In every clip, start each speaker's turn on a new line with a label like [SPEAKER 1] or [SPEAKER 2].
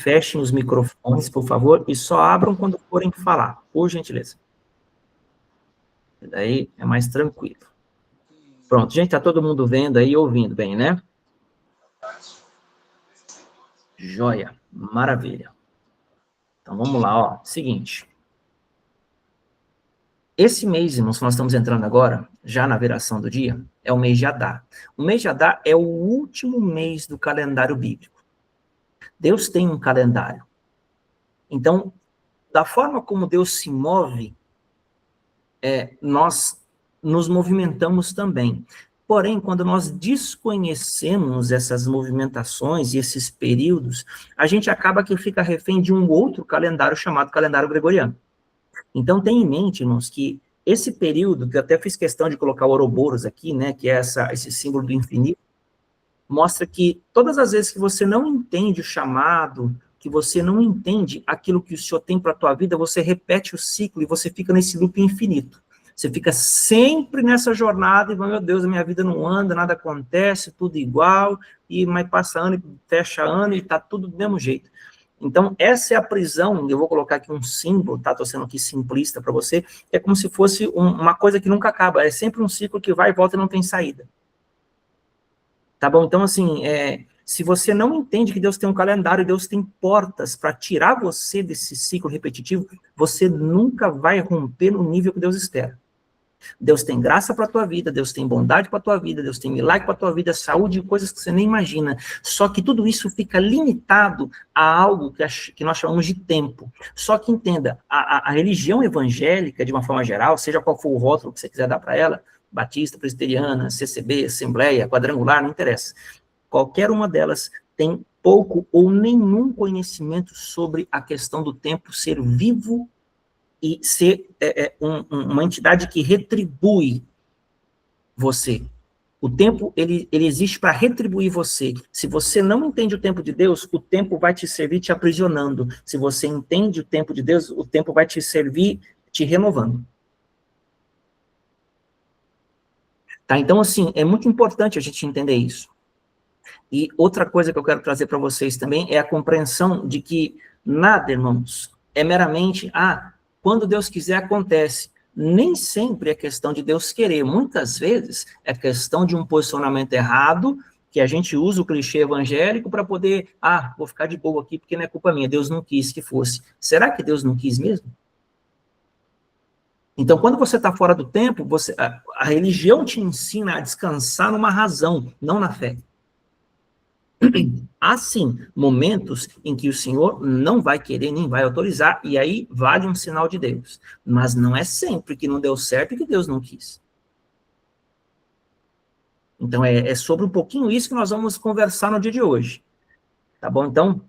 [SPEAKER 1] fechem os microfones, por favor, e só abram quando forem falar, por gentileza. Daí é mais tranquilo. Pronto, gente, tá todo mundo vendo aí e ouvindo bem, né? Joia, maravilha. Então, vamos lá, ó, seguinte. Esse mês, irmãos, que nós estamos entrando agora, já na viração do dia, é o mês de Adar. O mês de Adar é o último mês do calendário bíblico. Deus tem um calendário. Então, da forma como Deus se move, nós nos movimentamos também. Porém, quando nós desconhecemos essas movimentações e esses períodos, a gente acaba que fica refém de um outro calendário chamado calendário gregoriano. Então, tenha em mente, irmãos, que esse período, que eu até fiz questão de colocar o Ouroboros aqui, né, que é esse símbolo do infinito, mostra que todas as vezes que você não entende o chamado, que você não entende aquilo que o Senhor tem para a tua vida, você repete o ciclo e você fica nesse loop infinito. Você fica sempre nessa jornada e, meu Deus, a minha vida não anda, nada acontece, tudo igual, mas passa ano e fecha ano e está tudo do mesmo jeito. Então, essa é a prisão, eu vou colocar aqui um símbolo, tá? Estou sendo aqui simplista para você, é como se fosse uma coisa que nunca acaba, é sempre um ciclo que vai e volta e não tem saída. Tá bom? Então, assim, se você não entende que Deus tem um calendário, Deus tem portas para tirar você desse ciclo repetitivo, você nunca vai romper no nível que Deus espera. Deus tem graça para a tua vida, Deus tem bondade para a tua vida, Deus tem milagre para a tua vida, saúde, coisas que você nem imagina. Só que tudo isso fica limitado a algo que nós chamamos de tempo. Só que entenda, a religião evangélica, de uma forma geral, seja qual for o rótulo que você quiser dar para ela, batista, presbiteriana, CCB, assembleia, quadrangular, não interessa. Qualquer uma delas tem pouco ou nenhum conhecimento sobre a questão do tempo ser vivo e ser uma entidade que retribui você. O tempo, ele existe para retribuir você. Se você não entende o tempo de Deus, o tempo vai te servir te aprisionando. Se você entende o tempo de Deus, o tempo vai te servir te renovando. Tá? Então, assim, é muito importante a gente entender isso. E outra coisa que eu quero trazer para vocês também é a compreensão de que nada, irmãos, é meramente, quando Deus quiser, acontece. Nem sempre é questão de Deus querer. Muitas vezes é questão de um posicionamento errado, que a gente usa o clichê evangélico para poder, vou ficar de boa aqui porque não é culpa minha, Deus não quis que fosse. Será que Deus não quis mesmo? Então, quando você está fora do tempo, a religião te ensina a descansar numa razão, não na fé. Há, sim, momentos em que o Senhor não vai querer, nem vai autorizar, e aí vale um sinal de Deus. Mas não é sempre que não deu certo e que Deus não quis. Então, é sobre um pouquinho isso que nós vamos conversar no dia de hoje. Tá bom? Então,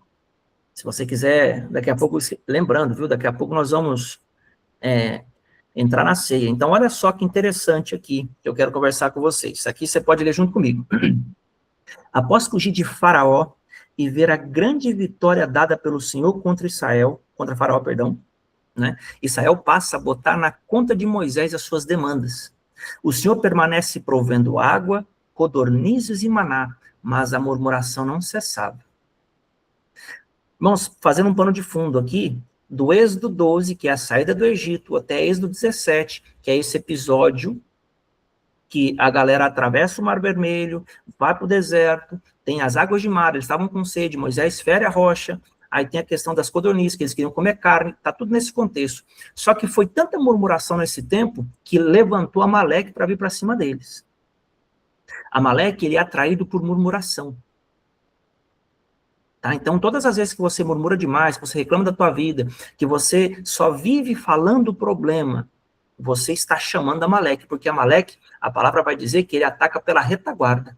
[SPEAKER 1] se você quiser, daqui a pouco, lembrando, viu? Daqui a pouco nós vamos entrar na ceia. Então, olha só que interessante aqui, que eu quero conversar com vocês. Isso aqui você pode ler junto comigo. Após fugir de Faraó e ver a grande vitória dada pelo Senhor contra Faraó, perdão, né? Israel passa a botar na conta de Moisés as suas demandas. O Senhor permanece provendo água, codornizes e maná, mas a murmuração não cessava. Irmãos, fazendo um pano de fundo aqui, do Êxodo 12, que é a saída do Egito, até Êxodo 17, que é esse episódio que a galera atravessa o Mar Vermelho, vai para o deserto, tem as águas de mar, eles estavam com sede, Moisés fere a rocha, aí tem a questão das codornizes, que eles queriam comer carne, está tudo nesse contexto. Só que foi tanta murmuração nesse tempo, que levantou Amaleque para vir para cima deles. Amaleque, ele é atraído por murmuração. Tá? Então, todas as vezes que você murmura demais, que você reclama da tua vida, que você só vive falando o problema, você está chamando Amaleque, porque Amaleque, a palavra vai dizer que ele ataca pela retaguarda.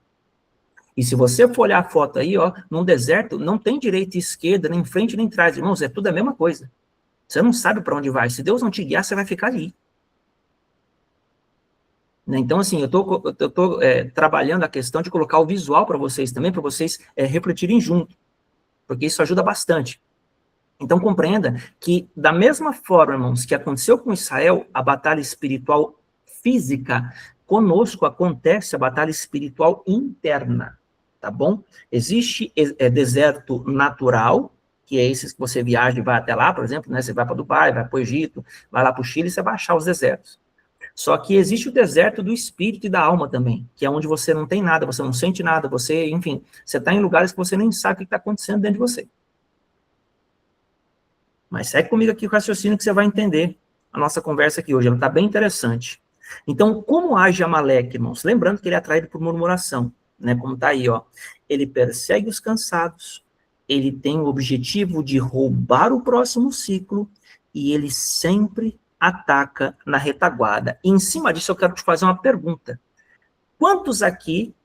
[SPEAKER 1] E se você for olhar a foto aí, num deserto, não tem direita e esquerda, nem frente nem trás, irmãos, é tudo a mesma coisa. Você não sabe para onde vai. Se Deus não te guiar, você vai ficar ali. Então, assim, eu tô trabalhando a questão de colocar o visual para vocês também, para vocês refletirem junto, porque isso ajuda bastante. Então, compreenda que, da mesma forma, irmãos, que aconteceu com Israel, a batalha espiritual física, conosco acontece a batalha espiritual interna, tá bom? Existe deserto natural que é esses que você viaja e vai até lá, por exemplo, né? Você vai para Dubai, vai para o Egito, vai lá para o Chile, você vai achar os desertos. Só que existe o deserto do espírito e da alma também, que é onde você não tem nada, você não sente nada, você, enfim, você está em lugares que você nem sabe o que está acontecendo dentro de você. Mas segue comigo aqui o raciocínio que você vai entender a nossa conversa aqui hoje, ela está bem interessante. Então, como age Amaleque, irmãos? Lembrando que ele é atraído por murmuração, né? Como está aí, ó. Ele persegue os cansados, ele tem o objetivo de roubar o próximo ciclo e ele sempre ataca na retaguarda. E em cima disso eu quero te fazer uma pergunta. Quantos aqui,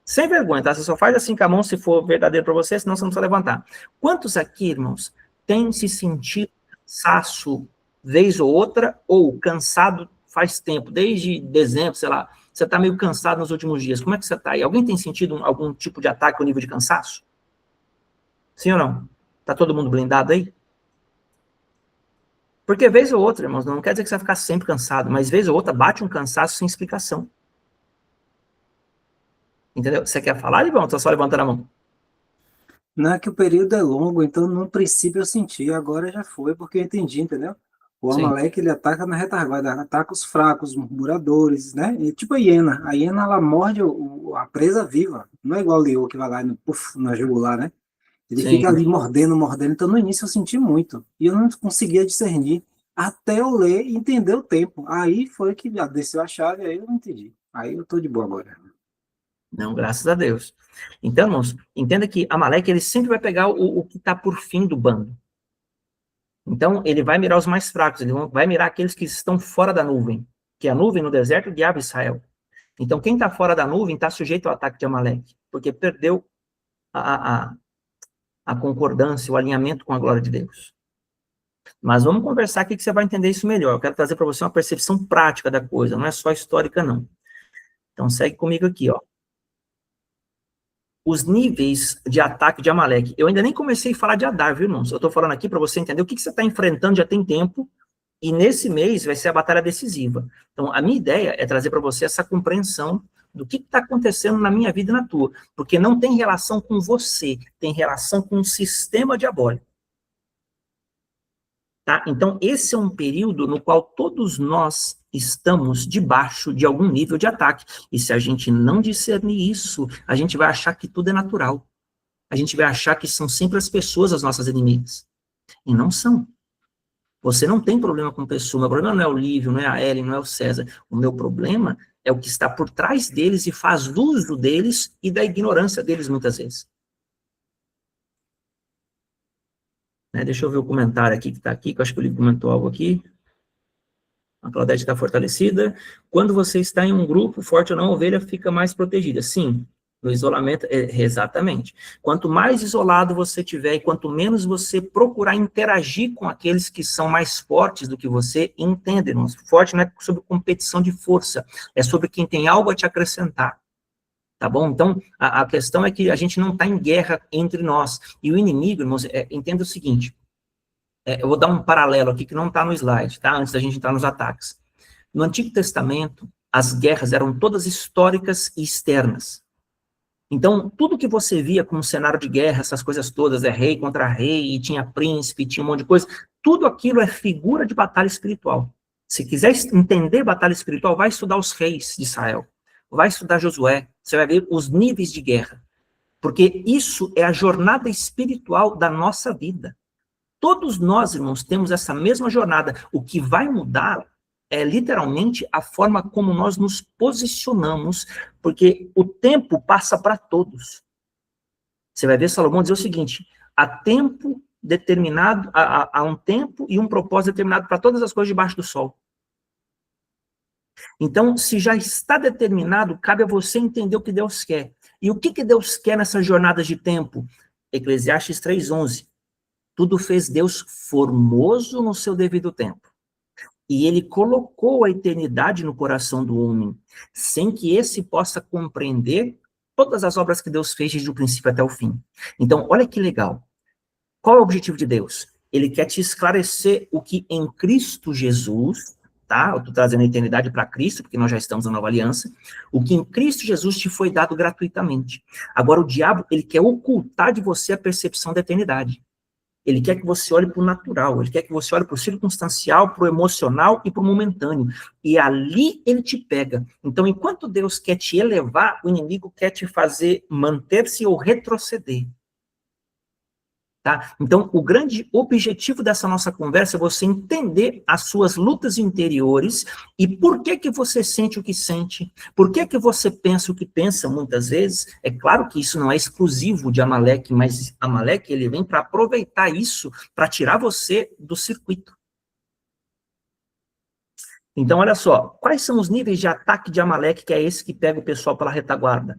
[SPEAKER 1] sem vergonha, tá? Você só faz assim com a mão se for verdadeiro para você, senão você não precisa levantar. Quantos aqui, irmãos, têm se sentido cansaço vez ou outra, ou cansado faz tempo, desde dezembro, sei lá, você está meio cansado nos últimos dias, como é que você está aí? Alguém tem sentido algum tipo de ataque ao nível de cansaço? Sim ou não? Está todo mundo blindado aí? Porque vez ou outra, irmãos, não quer dizer que você vai ficar sempre cansado, mas vez ou outra bate um cansaço sem explicação. Entendeu? Você quer falar, Livão? Estou só levantando a mão.
[SPEAKER 2] Não é que o período é longo, então no princípio eu senti, agora já foi, porque eu entendi, entendeu? O
[SPEAKER 1] Sim,
[SPEAKER 2] Amaleque, ele ataca na retaguarda, ataca os fracos, os murmuradores, né? É tipo a hiena. A hiena, ela morde a presa viva. Não é igual o leão que vai lá e puff, na jugular, né? Ele
[SPEAKER 1] sim.
[SPEAKER 2] fica ali mordendo, mordendo. Então no início eu senti muito. E eu não conseguia discernir até eu ler e entender o tempo. Aí foi que já desceu a chave, aí eu entendi. Aí eu tô de boa agora.
[SPEAKER 1] Não, graças a Deus. Então, irmãos, entenda que Amaleque, ele sempre vai pegar o que está por fim do bando. Então, ele vai mirar os mais fracos, ele vai mirar aqueles que estão fora da nuvem, que a nuvem no deserto guiava Israel. Então, quem está fora da nuvem está sujeito ao ataque de Amaleque, porque perdeu a, a, a concordância, o alinhamento com a glória de Deus. Mas vamos conversar aqui que você vai entender isso melhor. Eu quero trazer para você uma percepção prática da coisa, não é só histórica, não. Então, segue comigo aqui, ó. Os níveis de ataque de Amaleque. Eu ainda nem comecei a falar de Adar, viu, irmãos? Eu estou falando aqui para você entender o que você está enfrentando já tem tempo, e nesse mês vai ser a batalha decisiva. Então, a minha ideia é trazer para você essa compreensão do que está acontecendo na minha vida e na tua, porque não tem relação com você, tem relação com o sistema diabólico. Tá? Então, esse é um período no qual todos nós estamos debaixo de algum nível de ataque. E se a gente não discernir isso, a gente vai achar que tudo é natural. A gente vai achar que são sempre as pessoas as nossas inimigas. E não são. Você não tem problema com pessoa. O meu problema não é o Lívio, não é a Ellen, não é o César. O meu problema é o que está por trás deles e faz uso deles e da ignorância deles muitas vezes. Né? Deixa eu ver o comentário aqui que está aqui, que eu acho que ele comentou algo aqui. A Claudete está fortalecida. Quando você está em um grupo forte ou não, a ovelha fica mais protegida. Sim, no isolamento, exatamente. Quanto mais isolado você tiver e quanto menos você procurar interagir com aqueles que são mais fortes do que você, entenda, irmãos. Forte não é sobre competição de força, é sobre quem tem algo a te acrescentar. Tá bom? Então, a questão é que a gente não está em guerra entre nós. E o inimigo, irmãos, entenda o seguinte, eu vou dar um paralelo aqui que não está no slide, tá? Antes da gente entrar nos ataques. No Antigo Testamento, as guerras eram todas históricas e externas. Então, tudo que você via como cenário de guerra, essas coisas todas, rei contra rei, e tinha príncipe, tinha um monte de coisa, tudo aquilo é figura de batalha espiritual. Se quiser entender batalha espiritual, vai estudar os reis de Israel, vai estudar Josué, você vai ver os níveis de guerra, porque isso é a jornada espiritual da nossa vida. Todos nós, irmãos, temos essa mesma jornada. O que vai mudar é literalmente a forma como nós nos posicionamos, porque o tempo passa para todos. Você vai ver Salomão dizer o seguinte: há tempo determinado, há um tempo e um propósito determinado para todas as coisas debaixo do sol. Então, se já está determinado, cabe a você entender o que Deus quer. E o que Deus quer nessas jornadas de tempo? Eclesiastes 3:11. Tudo fez Deus formoso no seu devido tempo. E ele colocou a eternidade no coração do homem, sem que esse possa compreender todas as obras que Deus fez desde o princípio até o fim. Então, olha que legal. Qual é o objetivo de Deus? Ele quer te esclarecer o que em Cristo Jesus, tá? Eu estou trazendo a eternidade para Cristo, porque nós já estamos na nova aliança. O que em Cristo Jesus te foi dado gratuitamente. Agora, o diabo, ele quer ocultar de você a percepção da eternidade. Ele quer que você olhe para o natural, ele quer que você olhe para o circunstancial, para o emocional e para o momentâneo. E ali ele te pega. Então, enquanto Deus quer te elevar, o inimigo quer te fazer manter-se ou retroceder. Tá? Então, o grande objetivo dessa nossa conversa é você entender as suas lutas interiores e por que que você sente o que sente, por que que você pensa o que pensa muitas vezes. É claro que isso não é exclusivo de Amaleque, mas Amaleque ele vem para aproveitar isso, para tirar você do circuito. Então, olha só, quais são os níveis de ataque de Amaleque, que é esse que pega o pessoal pela retaguarda?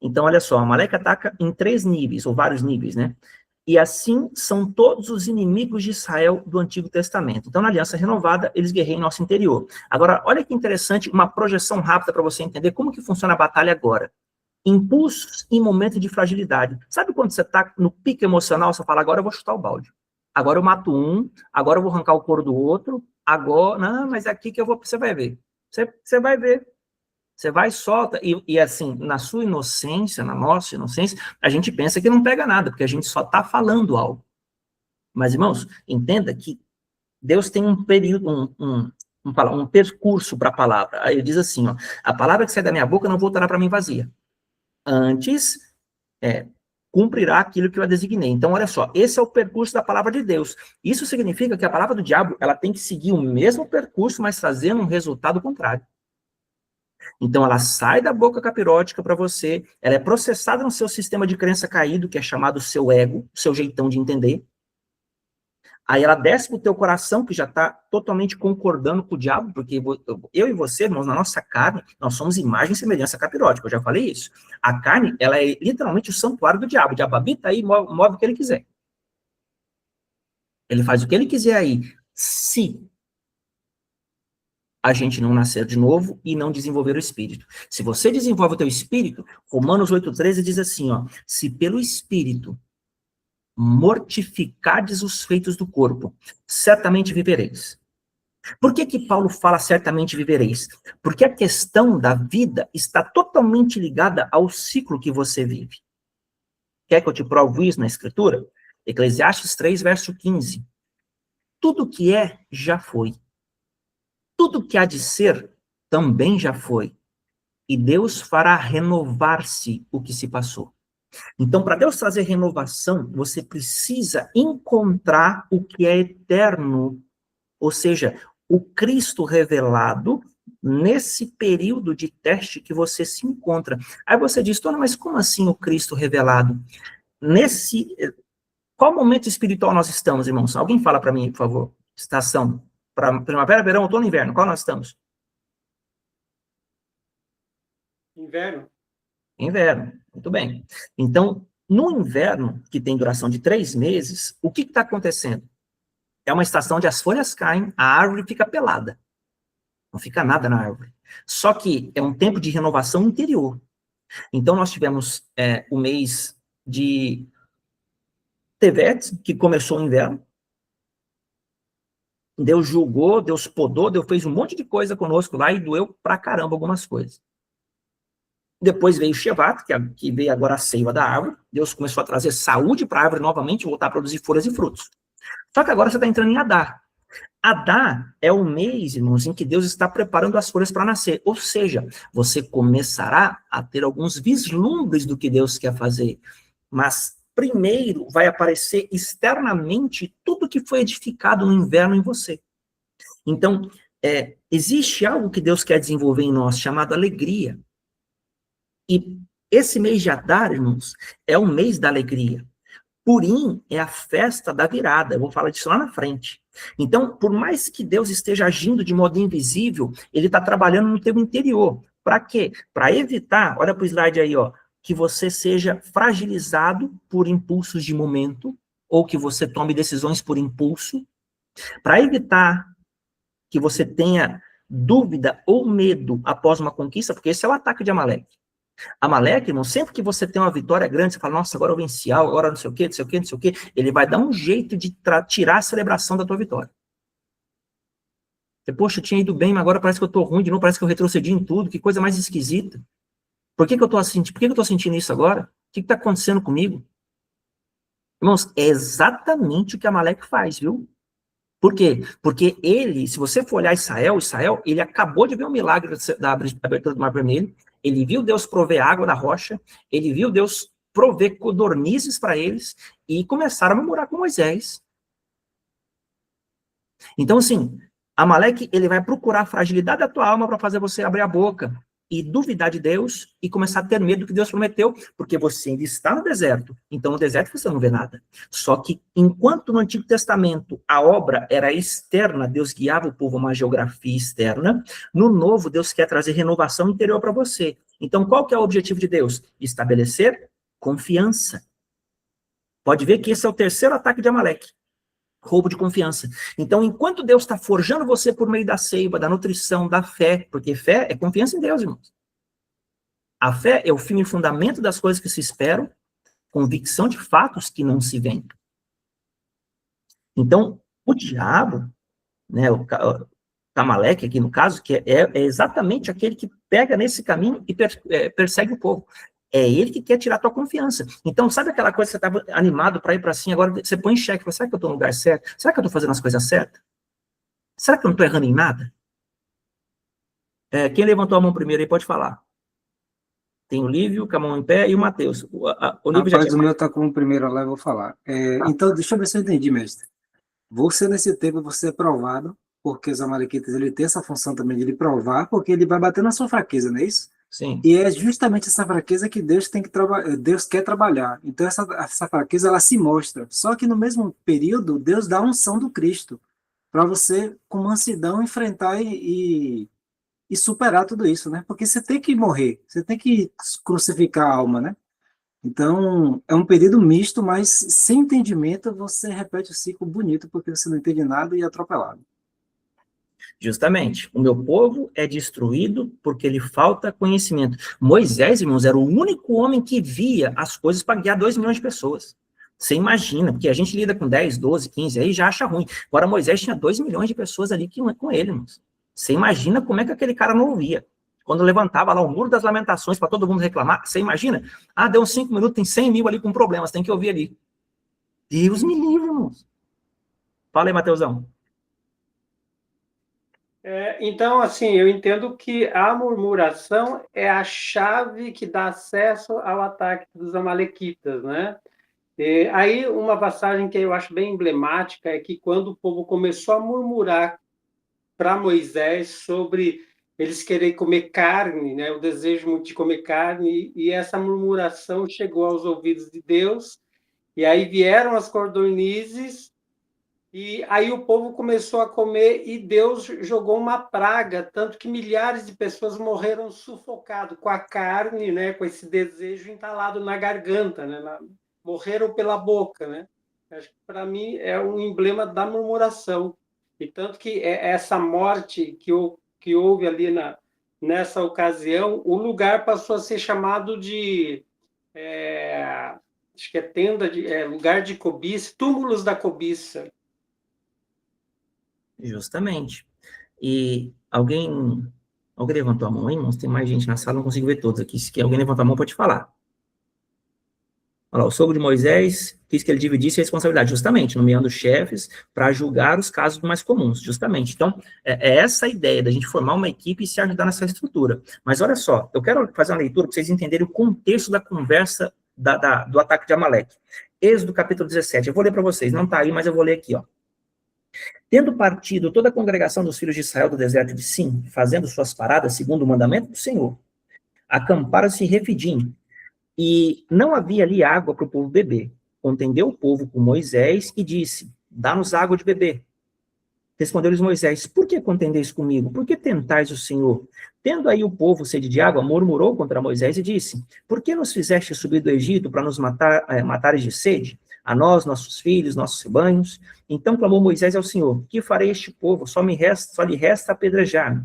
[SPEAKER 1] Então, olha só, Amaleque ataca em 3 níveis, ou vários níveis, né? E assim são todos os inimigos de Israel do Antigo Testamento. Então, na Aliança Renovada, eles guerreiam em nosso interior. Agora, olha que interessante, uma projeção rápida para você entender como que funciona a batalha agora. Impulsos em momento de fragilidade. Sabe quando você está no pico emocional, você fala, agora eu vou chutar o balde. Agora eu mato um, agora eu vou arrancar o couro do outro, agora... Não, mas é aqui que eu vou... Você vai ver. Você vai ver. Você vai e solta, e assim, na sua inocência, na nossa inocência, a gente pensa que não pega nada, porque a gente só está falando algo. Mas, irmãos, entenda que Deus tem um período, um percurso para a palavra. Aí ele diz assim, ó, a palavra que sai da minha boca não voltará para mim vazia. Antes, cumprirá aquilo que eu a designei. Então, olha só, esse é o percurso da palavra de Deus. Isso significa que a palavra do diabo, ela tem que seguir o mesmo percurso, mas trazendo um resultado contrário. Então, ela sai da boca capirótica para você, ela é processada no seu sistema de crença caído, que é chamado seu ego, seu jeitão de entender. Aí ela desce para o teu coração, que já está totalmente concordando com o diabo, porque eu e você, irmãos, na nossa carne, nós somos imagem e semelhança capirótica, eu já falei isso. A carne, ela é literalmente o santuário do diabo. O diabo habita aí, move o que ele quiser. Ele faz o que ele quiser aí. Se a gente não nascer de novo e não desenvolver o espírito. Se você desenvolve o teu espírito, Romanos 8,13 diz assim, ó, se pelo espírito mortificardes os feitos do corpo, certamente vivereis. Por que que Paulo fala certamente vivereis? Porque a questão da vida está totalmente ligada ao ciclo que você vive. Quer que eu te prove isso na escritura? Eclesiastes 3, verso 15. Tudo que é, já foi. Tudo que há de ser, também já foi. E Deus fará renovar-se o que se passou. Então, para Deus trazer renovação, você precisa encontrar o que é eterno, ou seja, o Cristo revelado nesse período de teste que você se encontra. Aí você diz, Tona, mas como assim o Cristo revelado? Qual momento espiritual nós estamos, irmãos? Alguém fala para mim, por favor, estação. Para primavera, verão, outono e inverno, qual nós estamos?
[SPEAKER 2] Inverno.
[SPEAKER 1] Inverno, muito bem. Então, no inverno, que tem duração de 3 meses, o que está acontecendo? É uma estação onde as folhas caem, a árvore fica pelada. Não fica nada na árvore. Só que é um tempo de renovação interior. Então, nós tivemos o mês de Tevet, que começou o inverno. Deus julgou, Deus podou, Deus fez um monte de coisa conosco lá e doeu pra caramba algumas coisas. Depois veio o Shevat, que veio agora a seiva da árvore. Deus começou a trazer saúde para a árvore novamente, voltar a produzir folhas e frutos. Só que agora você está entrando em Adar. Adar é o mês, irmãos, em que Deus está preparando as folhas para nascer. Ou seja, você começará a ter alguns vislumbres do que Deus quer fazer. Mas primeiro vai aparecer externamente tudo que foi edificado no inverno em você. Então, existe algo que Deus quer desenvolver em nós, chamado alegria. E esse mês de Adar, irmãos, é o mês da alegria. Purim é a festa da virada, eu vou falar disso lá na frente. Então, por mais que Deus esteja agindo de modo invisível, ele está trabalhando no teu interior. Para quê? Para evitar, olha para o slide aí, ó, que você seja fragilizado por impulsos de momento, ou que você tome decisões por impulso, para evitar que você tenha dúvida ou medo após uma conquista, porque esse é o ataque de Amaleque. Amaleque, irmão, sempre que você tem uma vitória grande, você fala, nossa, agora eu venci algo, agora não sei o quê, não sei o quê, não sei o quê, ele vai dar um jeito de tirar a celebração da tua vitória. Você, poxa, eu tinha ido bem, mas agora parece que eu tô ruim de novo, parece que eu retrocedi em tudo, que coisa mais esquisita. Por que eu tô sentindo isso agora? O que tá acontecendo comigo? Irmãos, é exatamente o que Amaleque faz, viu? Por quê? Porque ele, se você for olhar Israel, ele acabou de ver o milagre da abertura do Mar Vermelho, ele viu Deus prover água da rocha, ele viu Deus prover codornizes para eles, e começaram a murmurar com Moisés. Então, assim, Amaleque, ele vai procurar a fragilidade da tua alma para fazer você abrir a boca e duvidar de Deus e começar a ter medo do que Deus prometeu, porque você ainda está no deserto. Então, no deserto você não vê nada. Só que, enquanto no Antigo Testamento a obra era externa, Deus guiava o povo a uma geografia externa, no Novo, Deus quer trazer renovação interior para você. Então, qual que é o objetivo de Deus? Estabelecer confiança. Pode ver que esse é o terceiro ataque de Amaleque. Roubo de confiança. Então, enquanto Deus está forjando você por meio da seiva, da nutrição, da fé, porque fé é confiança em Deus, irmãos. A fé é o firme fundamento das coisas que se esperam, convicção de fatos que não se veem. Então, o diabo, né, o Amaleque aqui no caso, que é exatamente aquele que pega nesse caminho e persegue o povo. É ele que quer tirar a tua confiança. Então, sabe aquela coisa que você estava animado para ir para cima, agora você põe em xeque, fala, será que eu estou no lugar certo? Será que eu estou fazendo as coisas certas? Será que eu não estou errando em nada? Quem levantou a mão primeiro aí pode falar. Tem o Lívio, com a mão em pé, e o Matheus. O Lívio já
[SPEAKER 2] Rapaz,
[SPEAKER 1] tinha...
[SPEAKER 2] o meu está como primeiro lá, eu vou falar. Então, deixa eu ver se eu entendi, mestre. Você, nesse tempo, você é provado, porque os amalequitas, ele tem essa função também de lhe provar, porque ele vai bater na sua fraqueza, não é isso?
[SPEAKER 1] Sim.
[SPEAKER 2] E é justamente essa fraqueza que Deus tem que Deus quer trabalhar. Então essa fraqueza ela se mostra. Só que no mesmo período Deus dá a unção do Cristo para você com mansidão enfrentar e superar tudo isso, né? Porque você tem que morrer, você tem que crucificar a alma, né? Então é um período misto, mas sem entendimento você repete o ciclo bonito porque você não entende nada e é atropelado.
[SPEAKER 1] Justamente, o meu povo é destruído porque lhe falta conhecimento. Moisés, irmãos, era o único homem que via as coisas para guiar 2 milhões de pessoas. Você imagina, porque a gente lida com 10, 12, 15, aí já acha ruim. Agora, Moisés tinha 2 milhões de pessoas ali com ele, irmãos. Você imagina como é que aquele cara não ouvia. Quando levantava lá o muro das lamentações para todo mundo reclamar, você imagina? Deu uns 5 minutos, tem 100 mil ali com problemas, tem que ouvir ali. Deus me livre, irmãos. Fala aí, Mateusão.
[SPEAKER 3] Então, assim, eu entendo que a murmuração é a chave que dá acesso ao ataque dos amalequitas, né? E aí, uma passagem que eu acho bem emblemática é que quando o povo começou a murmurar para Moisés sobre eles quererem comer carne, né? O desejo muito de comer carne, e essa murmuração chegou aos ouvidos de Deus, e aí vieram as codornizes. E aí o povo começou a comer e Deus jogou uma praga, tanto que milhares de pessoas morreram sufocados com a carne, né, com esse desejo entalado na garganta, né, morreram pela boca, né? Acho que para mim é um emblema da murmuração. E tanto que essa morte que houve ali nessa ocasião, o lugar passou a ser chamado de acho que é tenda lugar de cobiça, túmulos da cobiça.
[SPEAKER 1] Justamente. E alguém levantou a mão aí, irmãos? Tem mais gente na sala, não consigo ver todos aqui. Se alguém levantar a mão, pode falar. Olha lá, o sogro de Moisés quis que ele dividisse a responsabilidade, justamente, nomeando chefes para julgar os casos mais comuns, justamente. Então, é essa a ideia da gente formar uma equipe e se ajudar nessa estrutura. Mas olha só, eu quero fazer uma leitura para vocês entenderem o contexto da conversa do ataque de Amaleque. Êxodo capítulo 17, eu vou ler para vocês, não está aí, mas eu vou ler aqui, ó. Tendo partido toda a congregação dos filhos de Israel do deserto de Sim, fazendo suas paradas segundo o mandamento do Senhor, acamparam-se em Refidim, e não havia ali água para o povo beber. Contendeu o povo com Moisés e disse, dá-nos água de beber. Respondeu-lhes Moisés, por que contendeis comigo? Por que tentais o Senhor? Tendo aí o povo sede de água, murmurou contra Moisés e disse, por que nos fizeste subir do Egito para nos matares de sede? A nós, nossos filhos, nossos rebanhos. Então clamou Moisés ao Senhor, que farei este povo? Só lhe resta apedrejar-me.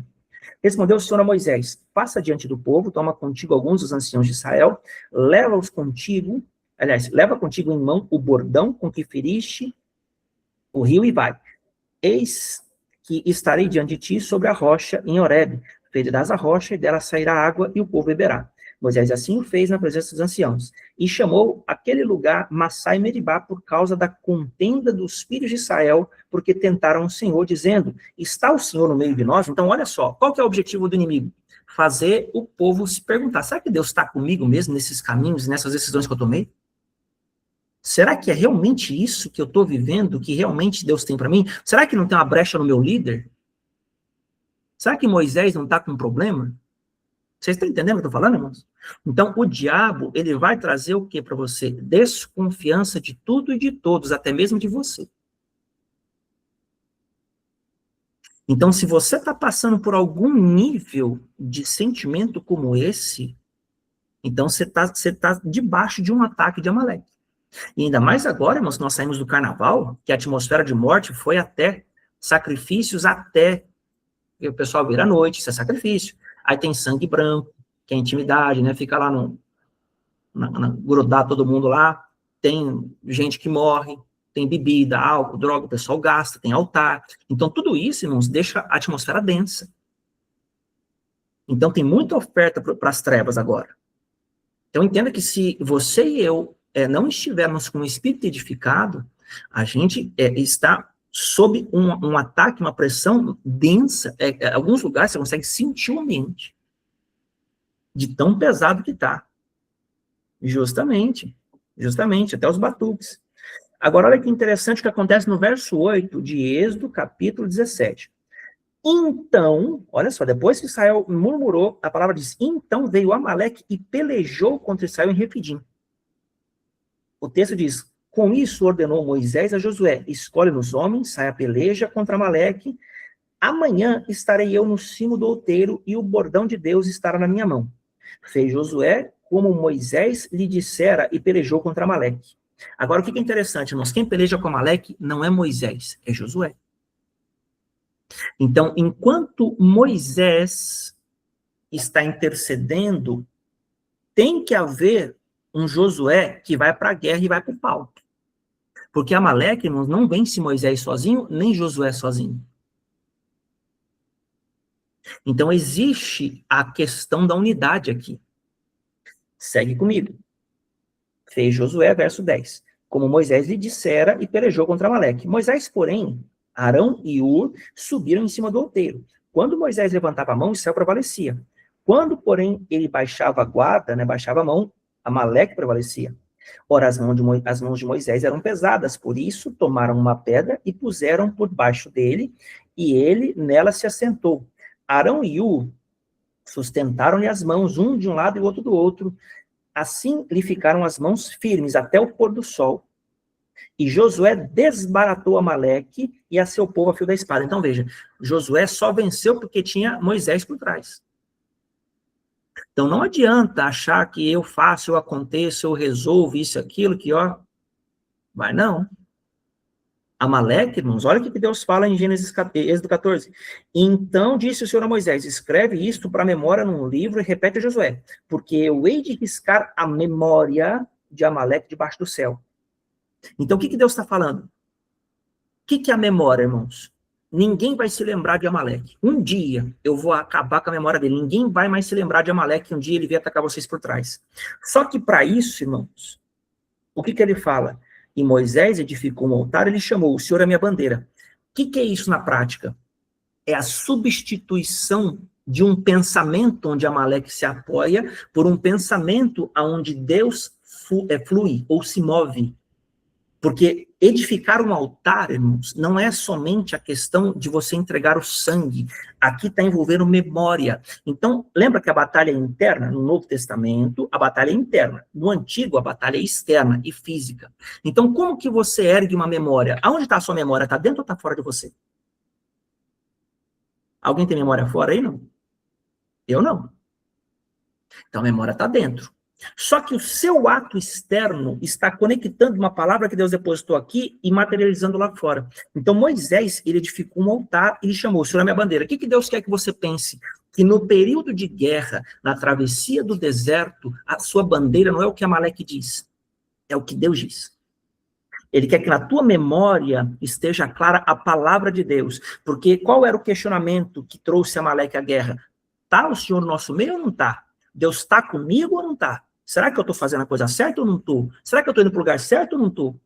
[SPEAKER 1] Respondeu o Senhor a Moisés, passa diante do povo, toma contigo alguns dos anciãos de Israel, leva contigo em mão o bordão com que feriste o rio e vai. Eis que estarei diante de ti sobre a rocha em Horebe. Ferirás a rocha e dela sairá água e o povo beberá. Moisés assim o fez na presença dos anciãos, e chamou aquele lugar Massá e Meribá por causa da contenda dos filhos de Israel, porque tentaram o Senhor, dizendo, está o Senhor no meio de nós? Então, olha só, qual que é o objetivo do inimigo? Fazer o povo se perguntar, será que Deus está comigo mesmo nesses caminhos, nessas decisões que eu tomei? Será que é realmente isso que eu estou vivendo, que realmente Deus tem para mim? Será que não tem uma brecha no meu líder? Será que Moisés não está com um problema? Vocês estão entendendo o que eu estou falando, irmãos? Então, o diabo, ele vai trazer o que para você? Desconfiança de tudo e de todos, até mesmo de você. Então, se você está passando por algum nível de sentimento como esse, então você tá debaixo de um ataque de Amaleque. E ainda mais agora, irmãos, nós saímos do carnaval, que a atmosfera de morte foi até sacrifícios, até e o pessoal vira à noite, isso é sacrifício. Aí tem sangue branco, que é intimidade, né? Fica lá grudar todo mundo lá. Tem gente que morre, tem bebida, álcool, droga, o pessoal gasta, tem altar. Então, tudo isso, irmãos, deixa a atmosfera densa. Então, tem muita oferta para as trevas agora. Então, entenda que se você e eu não estivermos com o espírito edificado, a gente está sob um ataque, uma pressão densa. Alguns lugares você consegue sentir o ambiente, de tão pesado que está. Justamente, até os batuques. Agora, olha que interessante o que acontece no verso 8 de Êxodo, capítulo 17. Então, olha só, depois que Israel murmurou, a palavra diz, então veio Amaleque e pelejou contra Israel em Refidim. O texto diz, com isso ordenou Moisés a Josué, escolhe-nos homens, sai a peleja contra Amaleque, amanhã estarei eu no cimo do outeiro e o bordão de Deus estará na minha mão. Fez Josué como Moisés lhe dissera e pelejou contra Amaleque. Agora, o que é interessante, irmãos? Quem peleja com Amaleque não é Moisés, é Josué. Então, enquanto Moisés está intercedendo, tem que haver um Josué que vai para a guerra e vai para o pau. Porque Amaleque, irmãos, não vence Moisés sozinho, nem Josué sozinho. Então, existe a questão da unidade aqui. Segue comigo. Fez Josué, verso 10. Como Moisés lhe dissera e pelejou contra Amaleque. Moisés, porém, Arão e Ur subiram em cima do outeiro. Quando Moisés levantava a mão, Israel prevalecia. Quando, porém, ele baixava a guarda, baixava a mão, Amaleque prevalecia. Ora, as mãos de Moisés eram pesadas, por isso tomaram uma pedra e puseram por baixo dele, e ele nela se assentou. Arão e Ur sustentaram-lhe as mãos, um de um lado e o outro do outro. Assim lhe ficaram as mãos firmes até o pôr do sol. E Josué desbaratou Amaleque e a seu povo a fio da espada. Então, veja, Josué só venceu porque tinha Moisés por trás. Então, não adianta achar que eu faço, eu aconteço, eu resolvo isso, aquilo, que, vai não. Amaleque, irmãos, olha o que Deus fala em Êxodo 14. Então disse o Senhor a Moisés, escreve isto para a memória num livro e repete a Josué, porque eu hei de riscar a memória de Amaleque debaixo do céu. Então, o que Deus está falando? O que é a memória, irmãos? Ninguém vai se lembrar de Amaleque. Um dia eu vou acabar com a memória dele. Ninguém vai mais se lembrar de Amaleque. Um dia ele vai atacar vocês por trás. Só que para isso, irmãos, o que ele fala? E Moisés edificou um altar, ele chamou, o Senhor é minha bandeira. O que é isso na prática? É a substituição de um pensamento onde Amaleque se apoia por um pensamento onde Deus flui ou se move. Porque edificar um altar, irmãos, não é somente a questão de você entregar o sangue. Aqui está envolvendo memória. Então, lembra que a batalha é interna? No Novo Testamento, a batalha é interna. No Antigo, a batalha é externa e física. Então, como que você ergue uma memória? Aonde está a sua memória? Está dentro ou está fora de você? Alguém tem memória fora aí, não? Eu não. Então, a memória está dentro. Só que o seu ato externo está conectando uma palavra que Deus depositou aqui e materializando lá fora. Então, Moisés, ele edificou um altar e ele chamou, o Senhor é minha bandeira. O que Deus quer que você pense? Que no período de guerra, na travessia do deserto, a sua bandeira não é o que Amaleque diz, é o que Deus diz. Ele quer que na tua memória esteja clara a palavra de Deus. Porque qual era o questionamento que trouxe Amaleque à guerra? Tá o Senhor no nosso meio ou não tá? Deus está comigo ou não está? Será que eu estou fazendo a coisa certa ou não estou? Será que eu estou indo para o lugar certo ou não estou?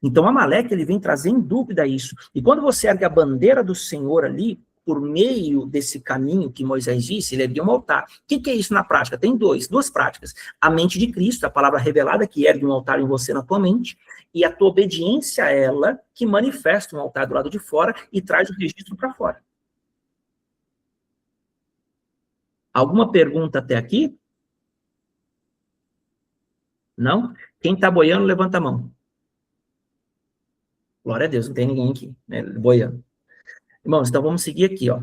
[SPEAKER 1] Então, Amaleque, ele vem trazer em dúvida isso. E quando você ergue a bandeira do Senhor ali, por meio desse caminho que Moisés disse, ele ergue um altar. O que é isso na prática? Tem duas práticas. A mente de Cristo, a palavra revelada, que ergue um altar em você na tua mente, e a tua obediência a ela, que manifesta um altar do lado de fora e traz o registro para fora. Alguma pergunta até aqui? Não? Quem está boiando, levanta a mão. Glória a Deus, não tem ninguém aqui, né, boiando. Irmãos, então vamos seguir aqui, ó,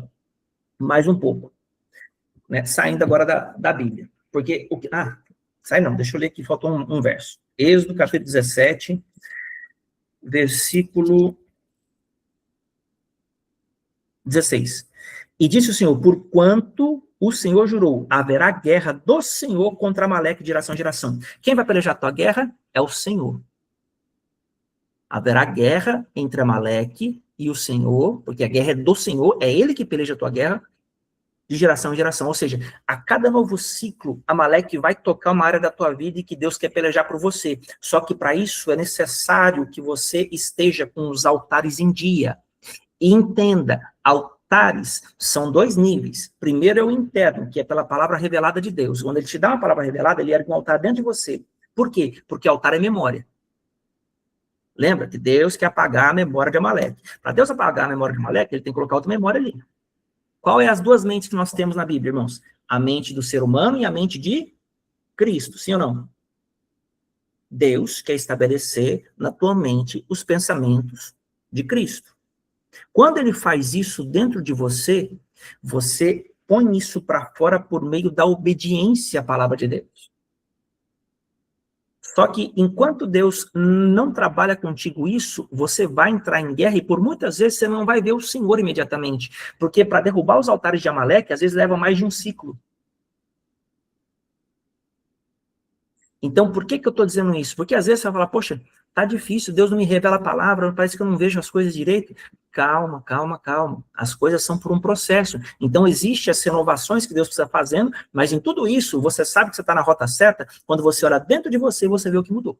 [SPEAKER 1] mais um pouco, né, saindo agora da Bíblia, porque, sai não, deixa eu ler aqui, faltou um verso, Êxodo, capítulo 17, versículo 16, e disse o Senhor, porquanto o Senhor jurou, haverá guerra do Senhor contra Amaleque de geração em geração. Quem vai pelejar a tua guerra? É o Senhor. Haverá guerra entre Amaleque e o Senhor, porque a guerra é do Senhor, é ele que peleja a tua guerra, de geração em geração. Ou seja, a cada novo ciclo, Amaleque vai tocar uma área da tua vida e que Deus quer pelejar por você. Só que para isso é necessário que você esteja com os altares em dia. E entenda, altares são 2 níveis. Primeiro é o interno, que é pela palavra revelada de Deus. Quando ele te dá uma palavra revelada, ele ergue um altar dentro de você. Por quê? Porque altar é memória. Lembra que Deus quer apagar a memória de Amaleque. Para Deus apagar a memória de Amaleque, ele tem que colocar outra memória ali. Qual é as 2 mentes que nós temos na Bíblia, irmãos? A mente do ser humano e a mente de Cristo, sim ou não? Deus quer estabelecer na tua mente os pensamentos de Cristo. Quando ele faz isso dentro de você, você põe isso para fora por meio da obediência à palavra de Deus. Só que enquanto Deus não trabalha contigo isso, você vai entrar em guerra e por muitas vezes você não vai ver o Senhor imediatamente. Porque para derrubar os altares de Amaleque, às vezes leva mais de um ciclo. Então, por que eu estou dizendo isso? Porque às vezes você vai falar, poxa, tá difícil, Deus não me revela a palavra, parece que eu não vejo as coisas direito. Calma, calma, calma. As coisas são por um processo. Então, existem as renovações que Deus precisa fazendo, mas em tudo isso, você sabe que você está na rota certa, quando você olha dentro de você, você vê o que mudou.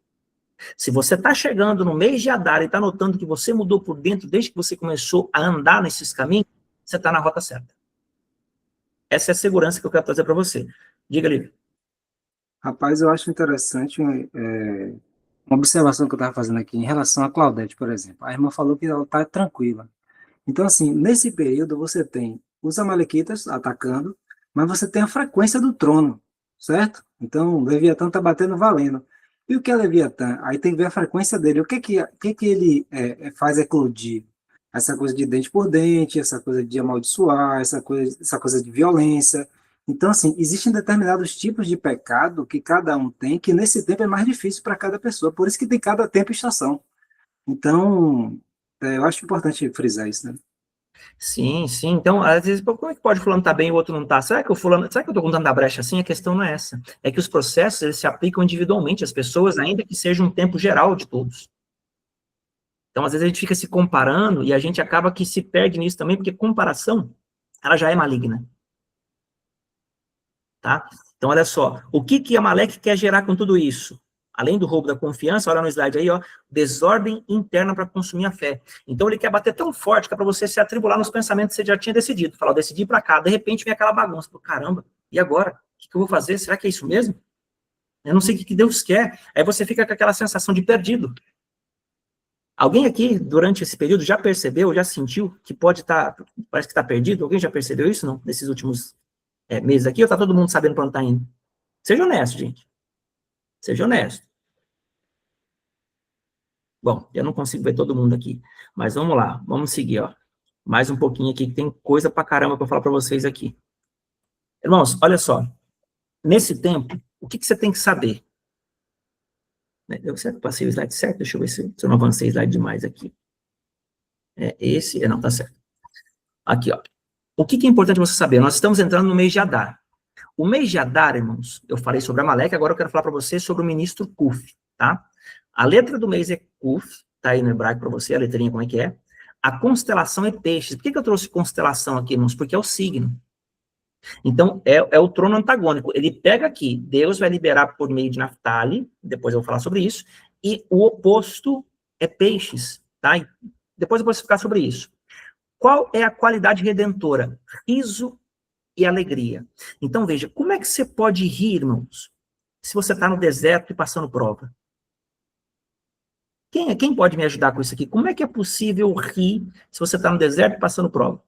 [SPEAKER 1] Se você está chegando no mês de Adar e está notando que você mudou por dentro, desde que você começou a andar nesses caminhos, você está na rota certa. Essa é a segurança que eu quero trazer para você. Diga, Lívia.
[SPEAKER 2] Rapaz, eu acho interessante uma observação que eu estava fazendo aqui em relação a Claudete, por exemplo. A irmã falou que ela está tranquila. Então, assim, nesse período você tem os amalequitas atacando, mas você tem a frequência do trono, certo? Então, o Leviatã está batendo valendo. E o que é Leviatã? Aí tem que ver a frequência dele. O que ele faz eclodir? Essa coisa de dente por dente, essa coisa de amaldiçoar, essa coisa de violência. Então, assim, existem determinados tipos de pecado que cada um tem, que nesse tempo é mais difícil para cada pessoa. Por isso que tem cada tempo e estação. Então, eu acho importante frisar isso, né?
[SPEAKER 1] Sim, sim. Então, às vezes, como é que pode fulano estar bem e o outro não está? Será que eu estou contando da brecha assim? A questão não é essa. É que os processos, eles se aplicam individualmente às pessoas, ainda que seja um tempo geral de todos. Então, às vezes, a gente fica se comparando e a gente acaba que se perde nisso também, porque comparação, ela já é maligna. Tá? Então, olha só. O que Amaleque quer gerar com tudo isso? Além do roubo da confiança, olha no slide aí, ó, desordem interna para consumir a fé. Então, ele quer bater tão forte que é para você se atribular nos pensamentos que você já tinha decidido. Falar, eu decidi ir para cá. De repente, vem aquela bagunça. Caramba, e agora? O que eu vou fazer? Será que é isso mesmo? Eu não sei o que Deus quer. Aí você fica com aquela sensação de perdido. Alguém aqui, durante esse período, já percebeu, já sentiu que pode estar, parece que está perdido? Alguém já percebeu isso, não? Nesses últimos meses aqui? Ou está todo mundo sabendo para onde está indo? Seja honesto, gente. Seja honesto. Bom, eu não consigo ver todo mundo aqui, mas vamos lá, vamos seguir, ó. Mais um pouquinho aqui, que tem coisa pra caramba para falar para vocês aqui. Irmãos, olha só. Nesse tempo, o que você tem que saber? Deu certo? Passei o slide certo? Deixa eu ver se eu não avancei slide demais aqui. Não, tá certo. Aqui, ó. O que é importante você saber? Nós estamos entrando no mês de Adar. O mês de Adar, irmãos, eu falei sobre Amaleque, agora eu quero falar para você sobre o ministro Cuf, tá? A letra do mês é Cuf, tá aí no hebraico para você, a letrinha como é que é. A constelação é Peixes. Por que eu trouxe constelação aqui, irmãos? Porque é o signo. Então, é o trono antagônico. Ele pega aqui, Deus vai liberar por meio de Naftali, depois eu vou falar sobre isso, e o oposto é peixes, tá? E depois eu vou explicar sobre isso. Qual é a qualidade redentora? Riso e alegria. Então, veja, como é que você pode rir, irmãos, se você está no deserto e passando prova? Quem pode me ajudar com isso aqui? Como é que é possível rir se você está no deserto e passando prova?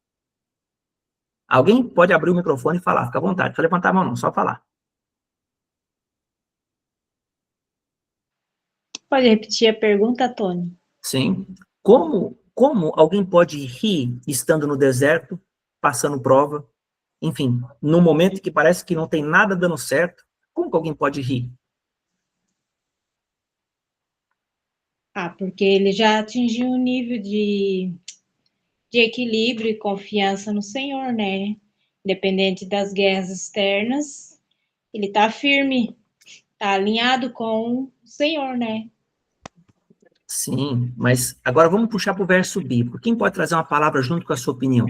[SPEAKER 1] Alguém pode abrir o microfone e falar, fica à vontade. Não precisa levantar a mão, não, só falar.
[SPEAKER 4] Pode repetir a pergunta, Tony?
[SPEAKER 1] Sim. Como alguém pode rir estando no deserto, passando prova, enfim, num momento que parece que não tem nada dando certo, como que alguém pode rir?
[SPEAKER 4] Porque ele já atingiu um nível de equilíbrio e confiança no Senhor, né? Independente das guerras externas, ele está firme, está alinhado com o Senhor, né?
[SPEAKER 1] Sim, mas agora vamos puxar para o verso bíblico. Quem pode trazer uma palavra junto com a sua opinião?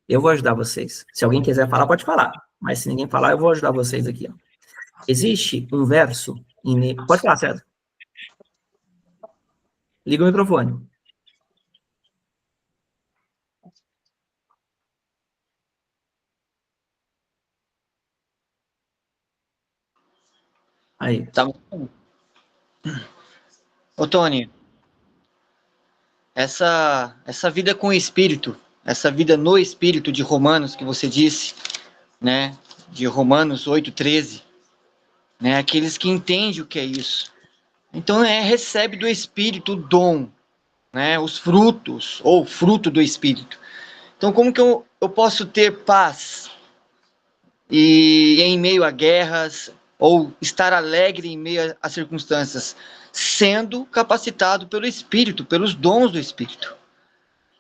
[SPEAKER 1] Eu vou ajudar vocês. Se alguém quiser falar, pode falar. Mas se ninguém falar, eu vou ajudar vocês aqui. Ó. Existe um verso... Pode falar, César. Liga o microfone. Aí.
[SPEAKER 5] Tá bom. Ô, Tony, essa vida com o Espírito, essa vida no Espírito de Romanos que você disse, né, de Romanos 8:13, né, aqueles que entendem o que é isso. Então, recebe do Espírito o dom, né, os frutos, ou fruto do Espírito. Então, como que eu posso ter paz e em meio a guerras, ou estar alegre em meio às circunstâncias, sendo capacitado pelo Espírito, pelos dons do Espírito?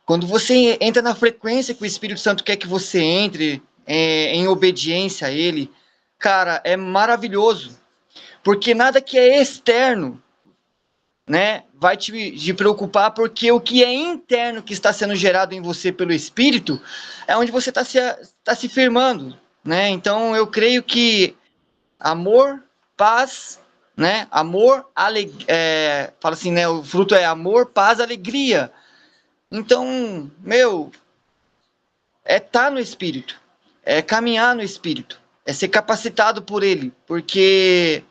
[SPEAKER 5] Quando você entra na frequência que o Espírito Santo quer que você entre, em obediência a Ele, cara, é maravilhoso, porque nada que é externo, né, vai te preocupar, porque o que é interno, que está sendo gerado em você pelo Espírito, é onde você está se firmando, né? Então, eu creio que amor, paz, né? Amor, alegria, fala assim, né? O fruto é amor, paz, alegria. Então, é estar no Espírito, é caminhar no Espírito, é ser capacitado por Ele, porque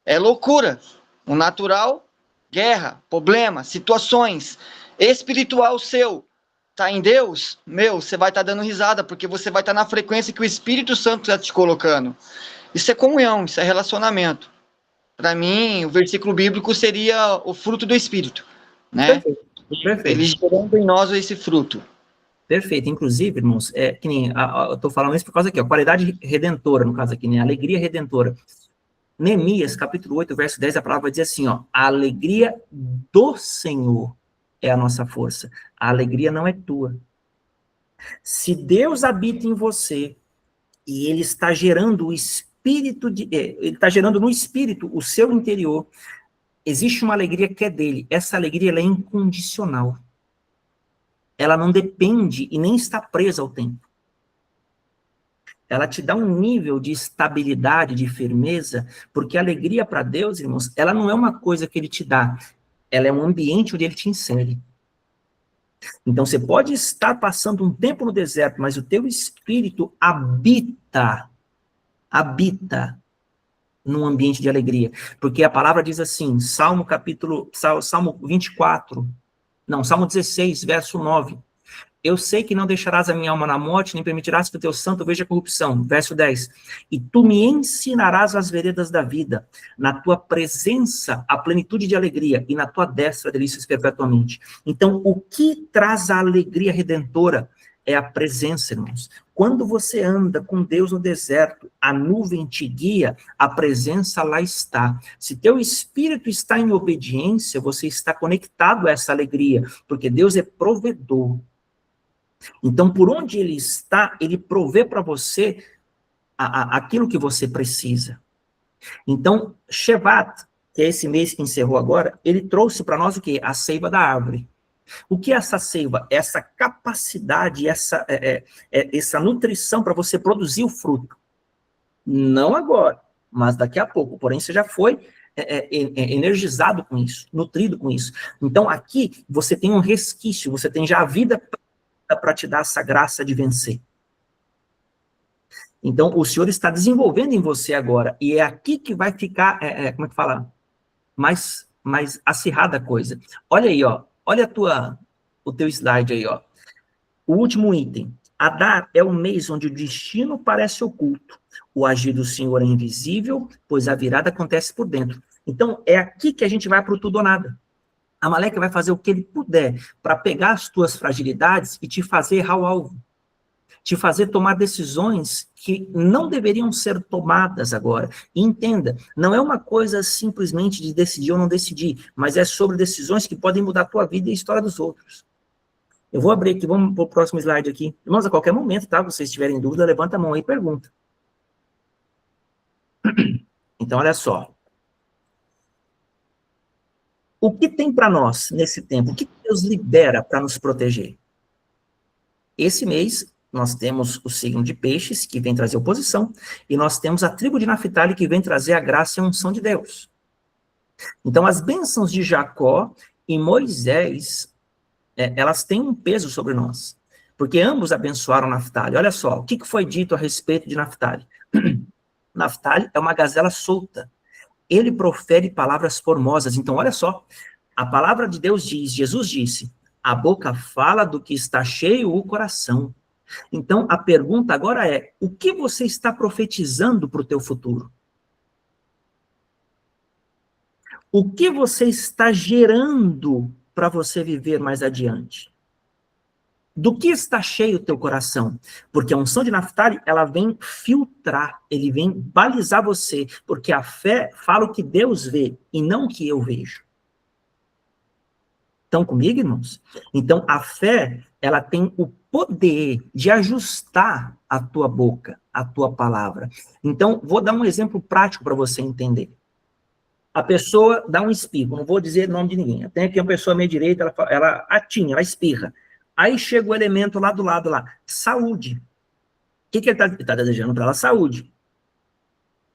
[SPEAKER 5] é loucura. O natural, guerra, problema, situações. Espiritual seu, tá em Deus, você vai estar dando risada, porque você vai estar na frequência que o Espírito Santo está te colocando. Isso é comunhão, isso é relacionamento. Para mim, o versículo bíblico seria o fruto do Espírito, né?
[SPEAKER 1] Perfeito.
[SPEAKER 5] Ele gerando em nós esse fruto.
[SPEAKER 1] Perfeito. Inclusive, irmãos, que nem eu estou falando isso por causa aqui, ó, qualidade redentora, no caso aqui, né? Alegria redentora. Neemias, capítulo 8, verso 10, a palavra vai dizer assim, ó, a alegria do Senhor é a nossa força. A alegria não é tua. Se Deus habita em você e Ele está gerando o espírito, Ele está gerando no espírito o seu interior, existe uma alegria que é dele. Essa alegria ela é incondicional. Ela não depende e nem está presa ao tempo. Ela te dá um nível de estabilidade, de firmeza, porque a alegria para Deus, irmãos, ela não é uma coisa que Ele te dá, ela é um ambiente onde Ele te insere. Então, você pode estar passando um tempo no deserto, mas o teu espírito habita num ambiente de alegria. Porque a palavra diz assim, Salmo 16, verso 9. Eu sei que não deixarás a minha alma na morte, nem permitirás que o teu santo veja a corrupção. Verso 10. E tu me ensinarás as veredas da vida. Na tua presença, a plenitude de alegria, e na tua destra, delícias perpetuamente. Então, o que traz a alegria redentora é a presença, irmãos. Quando você anda com Deus no deserto, a nuvem te guia, a presença lá está. Se teu espírito está em obediência, você está conectado a essa alegria, porque Deus é provedor. Então, por onde Ele está, Ele provê para você aquilo que você precisa. Então, Shevat, que é esse mês que encerrou agora, ele trouxe para nós o quê? A seiva da árvore. O que é essa seiva? Essa capacidade, essa nutrição para você produzir o fruto. Não agora, mas daqui a pouco. Porém, você já foi energizado com isso, nutrido com isso. Então, aqui, você tem um resquício, você tem já a vida para te dar essa graça de vencer. Então, o Senhor está desenvolvendo em você agora, e é aqui que vai ficar, como é que fala? Mais acirrada a coisa. Olha aí, ó. Olha o teu slide aí, ó. O último item. Adar é o mês onde o destino parece oculto. O agir do Senhor é invisível, pois a virada acontece por dentro. Então, é aqui que a gente vai para o tudo ou nada. Amaleque vai fazer o que ele puder para pegar as tuas fragilidades e te fazer errar o alvo. Te fazer tomar decisões que não deveriam ser tomadas agora. E entenda, não é uma coisa simplesmente de decidir ou não decidir, mas é sobre decisões que podem mudar a tua vida e a história dos outros. Eu vou abrir aqui, vamos para o próximo slide aqui. Irmãos, a qualquer momento, tá? Se vocês tiverem dúvida, levanta a mão aí e pergunta. Então, olha só. O que tem para nós nesse tempo? O que Deus libera para nos proteger? Esse mês, nós temos o signo de Peixes, que vem trazer oposição, e nós temos a tribo de Naftali, que vem trazer a graça e a unção de Deus. Então, as bênçãos de Jacó e Moisés, elas têm um peso sobre nós, porque ambos abençoaram Naftali. Olha só, o que foi dito a respeito de Naftali? Naftali é uma gazela solta. Ele profere palavras formosas. Então, olha só, a palavra de Deus diz, Jesus disse, a boca fala do que está cheio o coração. Então, a pergunta agora é, o que você está profetizando para o teu futuro? O que você está gerando para você viver mais adiante? Do que está cheio o teu coração? Porque a unção de Naftali, ela vem filtrar, ele vem balizar você, porque a fé fala o que Deus vê e não o que eu vejo. Estão comigo, irmãos? Então, a fé, ela tem o poder de ajustar a tua boca, a tua palavra. Então, vou dar um exemplo prático para você entender. A pessoa dá um espirro, não vou dizer o nome de ninguém. Tem aqui uma pessoa à minha direita, ela atinha, ela espirra. Aí chega o elemento lá do lado, lá, saúde. O que ele está desejando para ela? Saúde.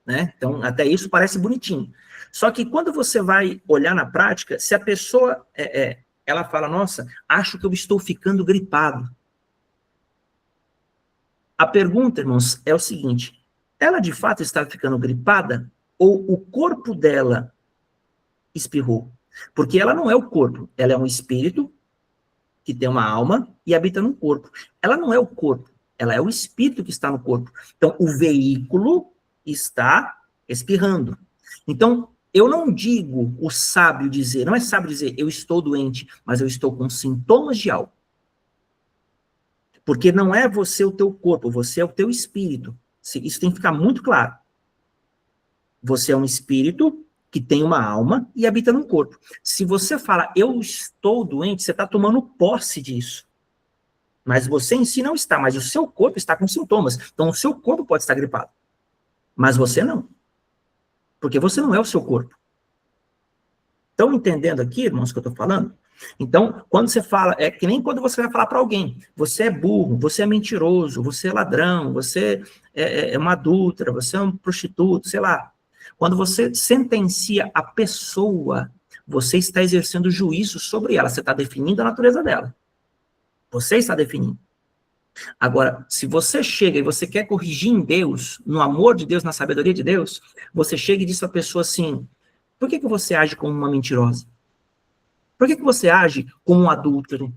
[SPEAKER 1] Né? Então, até isso parece bonitinho. Só que quando você vai olhar na prática, se a pessoa, ela fala, nossa, acho que eu estou ficando gripado. A pergunta, irmãos, é o seguinte, ela de fato está ficando gripada ou o corpo dela espirrou? Porque ela não é o corpo, ela é um espírito que tem uma alma e habita no corpo. Ela não é o corpo, ela é o espírito que está no corpo. Então, o veículo está espirrando. Então, eu não digo o sábio dizer, não é sábio dizer, eu estou doente, mas eu estou com sintomas de algo. Porque não é você o teu corpo, você é o teu espírito. Isso tem que ficar muito claro. Você é um espírito que tem uma alma e habita num corpo. Se você fala, eu estou doente, você está tomando posse disso. Mas você em si não está, mas o seu corpo está com sintomas. Então, o seu corpo pode estar gripado. Mas você não. Porque você não é o seu corpo. Estão entendendo aqui, irmãos, o que eu estou falando? Então, quando você fala, é que nem quando você vai falar para alguém, você é burro, você é mentiroso, você é ladrão, você é uma adúltera, você é um prostituto, sei lá. Quando você sentencia a pessoa, você está exercendo juízo sobre ela, você está definindo a natureza dela. Você está definindo. Agora, se você chega e você quer corrigir em Deus, no amor de Deus, na sabedoria de Deus, você chega e diz para a pessoa assim, por que você age como uma mentirosa? Por que você age como um adúltero?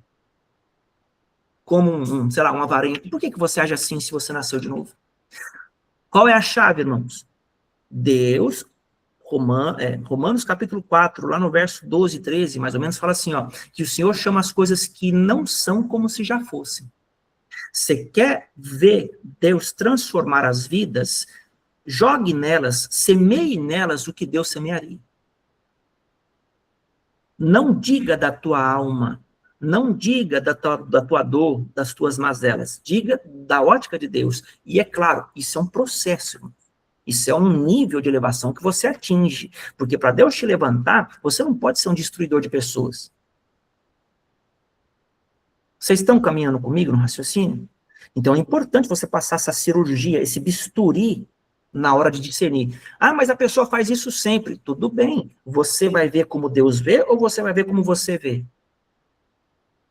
[SPEAKER 1] Como sei lá, um avarento? Por que você age assim se você nasceu de novo? Qual é a chave, irmãos? Deus, Romanos capítulo 4, lá no verso 12 e 13, mais ou menos, fala assim, ó, que o Senhor chama as coisas que não são como se já fossem. Você quer ver Deus transformar as vidas? Jogue nelas, semeie nelas o que Deus semearia. Não diga da tua alma, não diga da tua dor, das tuas mazelas, diga da ótica de Deus. E é claro, isso é um processo, isso é um nível de elevação que você atinge, porque para Deus te levantar, você não pode ser um destruidor de pessoas. Vocês estão caminhando comigo no raciocínio? Então é importante você passar essa cirurgia, esse bisturi, na hora de discernir. Ah, mas a pessoa faz isso sempre. Tudo bem. Você vai ver como Deus vê ou você vai ver como você vê?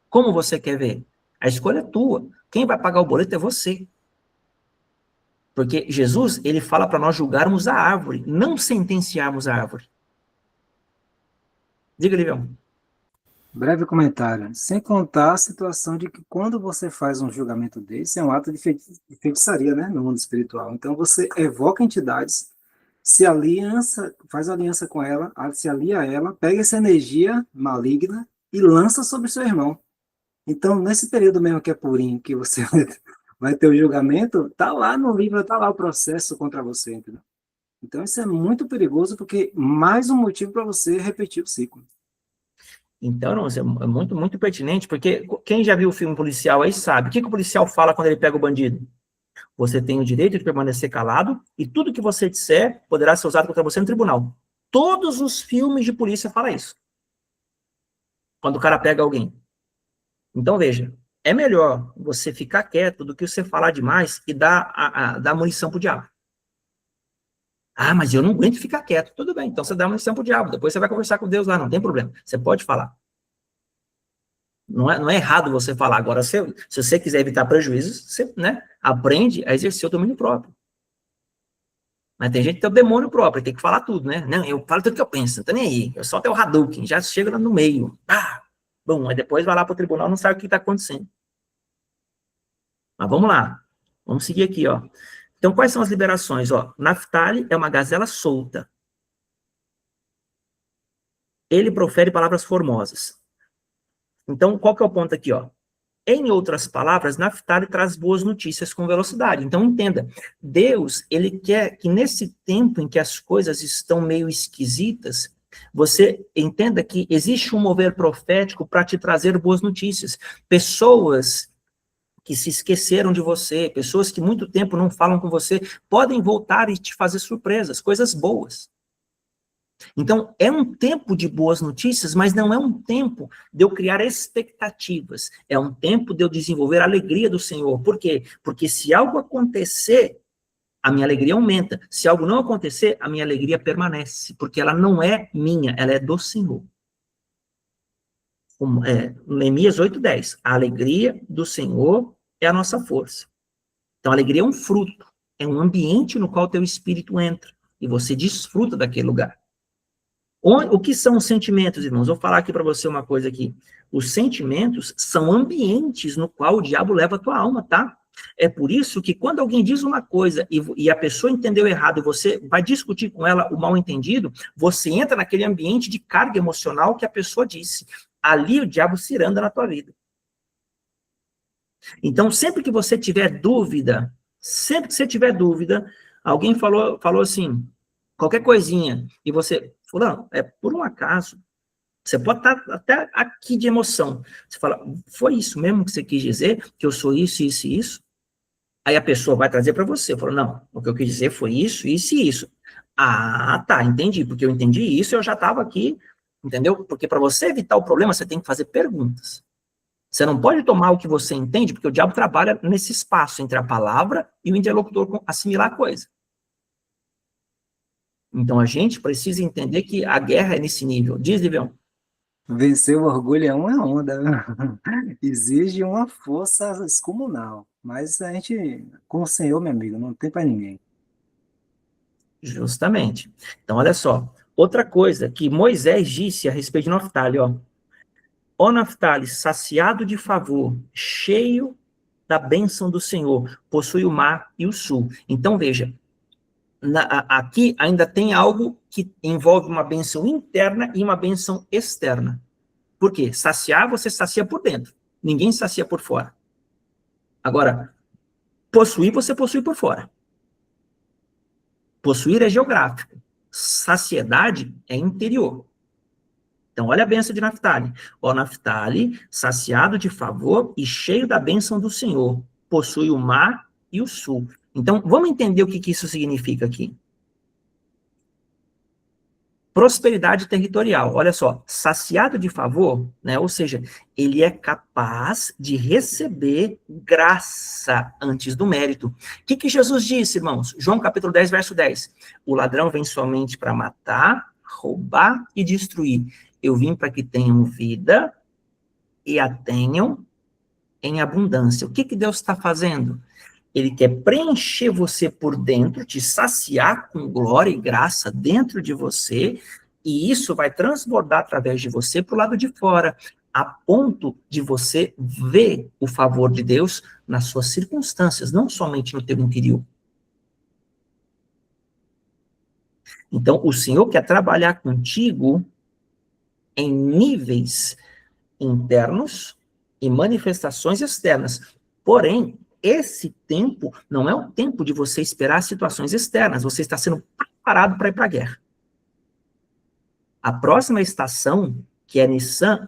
[SPEAKER 1] Como você quer ver? A escolha é tua. Quem vai pagar o boleto é você. Porque Jesus, ele fala para nós julgarmos a árvore, não sentenciarmos a árvore. Diga, Livião.
[SPEAKER 2] Breve comentário. Sem contar a situação de que quando você faz um julgamento desse, é um ato de feitiçaria, né, no mundo espiritual. Então você evoca entidades, se aliança, faz aliança com ela, se alia a ela, pega essa energia maligna e lança sobre o seu irmão. Então, nesse período mesmo que é purinho, que você vai ter o julgamento, tá lá no livro, tá lá o processo contra você, entendeu? Então isso é muito perigoso, porque mais um motivo para você repetir o ciclo.
[SPEAKER 1] Então, não, isso é muito, muito pertinente, porque quem já viu o filme policial aí sabe. O que o policial fala quando ele pega o bandido? Você tem o direito de permanecer calado e tudo que você disser poderá ser usado contra você no tribunal. Todos os filmes de polícia falam isso. Quando o cara pega alguém. Então, veja, é melhor você ficar quieto do que você falar demais e dar munição pro diabo. Ah, mas eu não aguento ficar quieto. Tudo bem, então você dá munição pro diabo. Depois você vai conversar com Deus lá, não tem problema. Você pode falar. Não é errado você falar. Agora, se você quiser evitar prejuízos, você, né, aprende a exercer o domínio próprio. Mas tem gente que tem o demônio próprio, tem que falar tudo, né? Não, eu falo tudo que eu penso, não tô nem aí. Eu só tenho o Hadouken, já chega lá no meio. Ah, bom, aí depois vai lá pro tribunal, não sabe o que está acontecendo. Mas vamos lá. Vamos seguir aqui, ó. Então, quais são as liberações? Ó, Naftali é uma gazela solta. Ele profere palavras formosas. Então, qual que é o ponto aqui, ó? Em outras palavras, Naftali traz boas notícias com velocidade. Então, entenda, Deus, ele quer que nesse tempo em que as coisas estão meio esquisitas, você entenda que existe um mover profético para te trazer boas notícias. Pessoas que se esqueceram de você, pessoas que muito tempo não falam com você, podem voltar e te fazer surpresas, coisas boas. Então, é um tempo de boas notícias, mas não é um tempo de eu criar expectativas. É um tempo de eu desenvolver a alegria do Senhor. Por quê? Porque se algo acontecer, a minha alegria aumenta. Se algo não acontecer, a minha alegria permanece. Porque ela não é minha, ela é do Senhor. Neemias 8:10. A alegria do Senhor é a nossa força. Então, a alegria é um fruto. É um ambiente no qual o teu espírito entra. E você desfruta daquele lugar. O que são os sentimentos, irmãos? Vou falar aqui para você uma coisa aqui. Os sentimentos são ambientes no qual o diabo leva a tua alma, tá? É por isso que quando alguém diz uma coisa e a pessoa entendeu errado e você vai discutir com ela o mal entendido, você entra naquele ambiente de carga emocional que a pessoa disse. Ali o diabo ciranda na tua vida. Então, sempre que você tiver dúvida, alguém falou assim, qualquer coisinha, e você... Fulano, é por um acaso. Você pode estar até aqui de emoção. Você fala, foi isso mesmo que você quis dizer? Que eu sou isso, isso e isso? Aí a pessoa vai trazer para você. Fala, não, o que eu quis dizer foi isso, isso e isso. Ah, tá, entendi. Porque eu entendi isso, eu já estava aqui, entendeu? Porque para você evitar o problema, você tem que fazer perguntas. Você não pode tomar o que você entende, porque o diabo trabalha nesse espaço entre a palavra e o interlocutor assimilar a coisa. Então, a gente precisa entender que a guerra é nesse nível. Diz, Livião.
[SPEAKER 2] Vencer o orgulho é uma onda, né? Exige uma força descomunal. Mas a gente, com o Senhor, meu amigo, não tem para ninguém.
[SPEAKER 1] Justamente. Então, olha só. Outra coisa que Moisés disse a respeito de Naftali, ó. Ó Naftali, saciado de favor, cheio da bênção do Senhor, possui o mar e o sul. Então, veja, aqui ainda tem algo que envolve uma bênção interna e uma bênção externa. Por quê? Saciar, você sacia por dentro. Ninguém sacia por fora. Agora, possuir, você possui por fora. Possuir é geográfico. Saciedade é interior. Então, olha a bênção de Naftali. Ó Naftali, saciado de favor e cheio da bênção do Senhor, possui o mar e o sul. Então, vamos entender o que isso significa aqui. prosperidade territorial. Olha só, saciado de favor, né? Ou seja, ele é capaz de receber graça antes do mérito. O que Jesus disse, irmãos? João capítulo 10, verso 10. O ladrão vem somente para matar, roubar e destruir. Eu vim para que tenham vida e a tenham em abundância. O que Deus está fazendo? Ele quer preencher você por dentro, te saciar com glória e graça dentro de você, e isso vai transbordar através de você para o lado de fora, a ponto de você ver o favor de Deus nas suas circunstâncias, não somente no teu interior. Então, o Senhor quer trabalhar contigo em níveis internos e manifestações externas. Porém, esse tempo não é o tempo de você esperar situações externas. Você está sendo preparado para ir para a guerra. A próxima estação, que é Nissan,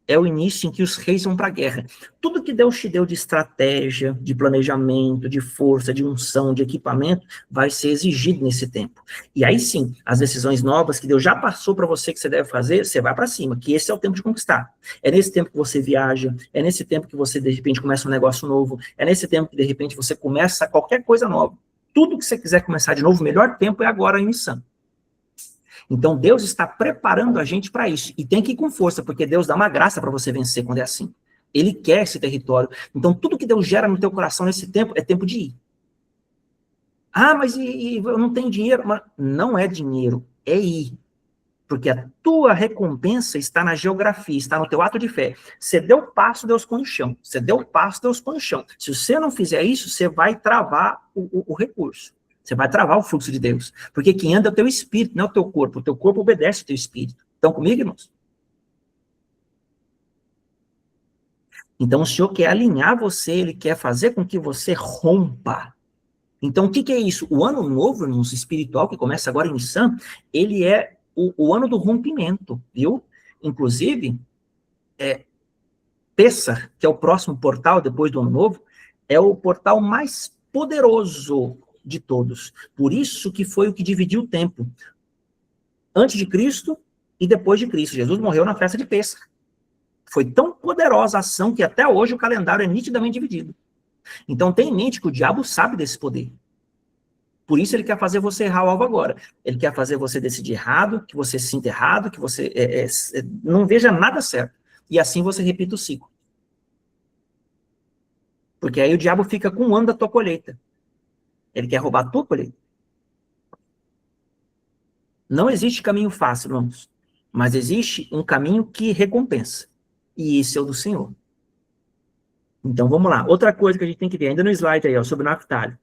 [SPEAKER 1] é o início em que os reis vão para a guerra. Tudo que Deus te deu de estratégia, de planejamento, de força, de unção, de equipamento, vai ser exigido nesse tempo. E aí sim, as decisões novas que Deus já passou para você que você deve fazer, você vai para cima, que esse é o tempo de conquistar. É nesse tempo que você viaja, é nesse tempo que você, de repente, começa um negócio novo, é nesse tempo que, de repente, você começa qualquer coisa nova. Tudo que você quiser começar de novo, o melhor tempo é agora em Nissan. Então, Deus está preparando a gente para isso. E tem que ir com força, porque Deus dá uma graça para você vencer quando é assim. Ele quer esse território. Então, tudo que Deus gera no teu coração nesse tempo, é tempo de ir. Ah, mas eu não tenho dinheiro. Mas não é dinheiro, é ir. Porque a tua recompensa está na geografia, está no teu ato de fé. Você deu passo, Deus põe no chão. Você deu passo, Deus põe no chão. Se você não fizer isso, você vai travar o recurso. Você vai travar o fluxo de Deus. Porque quem anda é o teu espírito, não é o teu corpo. O teu corpo obedece ao teu espírito. Estão comigo, irmãos? Então, o Senhor quer alinhar você, Ele quer fazer com que você rompa. Então, o que é isso? O ano novo, irmãos, espiritual, que começa agora em Nissan, ele é o ano do rompimento, viu? Inclusive, Pessah, que é o próximo portal depois do ano novo, é o portal mais poderoso de todos. Por isso que foi o que dividiu o tempo. Antes de Cristo e depois de Cristo. Jesus morreu na festa de Pessah. Foi tão poderosa a ação que até hoje o calendário é nitidamente dividido. Então tenha em mente que o diabo sabe desse poder. Por isso ele quer fazer você errar o alvo agora. Ele quer fazer você decidir errado, que você se sinta errado, que você não veja nada certo. E assim você repita o ciclo. Porque aí o diabo fica com um ano da tua colheita. Ele quer roubar a tua colheita. Não existe caminho fácil, irmãos. Mas existe um caminho que recompensa. E esse é o do Senhor. Então, vamos lá. Outra coisa que a gente tem que ver, ainda no slide aí, ó, sobre o Naftali.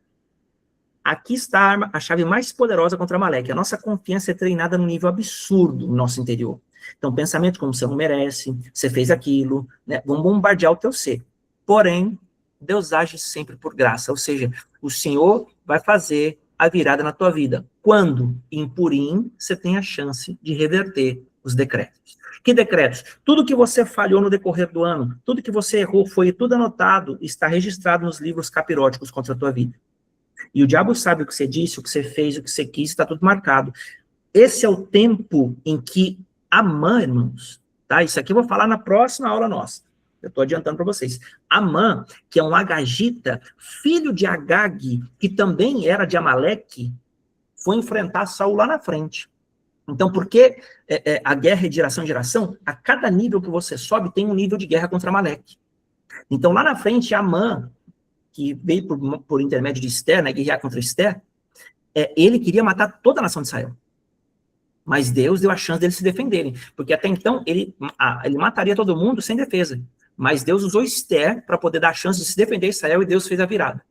[SPEAKER 1] Aqui está a chave mais poderosa contra Amaleque. A nossa confiança é treinada num nível absurdo no nosso interior. Então, pensamento como você não merece, você fez aquilo, né? Vão bombardear o teu ser. Porém, Deus age sempre por graça. Ou seja, o Senhor vai fazer a virada na tua vida. Quando, em Purim, você tem a chance de reverter os decretos. Que decretos? Tudo que você falhou no decorrer do ano, tudo que você errou, foi tudo anotado, está registrado nos livros capiróticos contra a tua vida. E o diabo sabe o que você disse, o que você fez, o que você quis, está tudo marcado. Esse é o tempo em que Amã, irmãos, tá? Isso aqui eu vou falar na próxima aula nossa. Eu estou adiantando para vocês. Amã, que é um agagita, filho de Agag, que também era de Amaleque, foi enfrentar Saul lá na frente. Então, porque a guerra é de geração em geração, a cada nível que você sobe, tem um nível de guerra contra Amaleque. Então, lá na frente, Amã, que veio por intermédio de Esther, né, guerrear contra Esther, ele queria matar toda a nação de Israel. Mas Deus deu a chance deles se defenderem, porque até então ele mataria todo mundo sem defesa. Mas Deus usou Esther para poder dar a chance de se defender Israel e Deus fez a virada.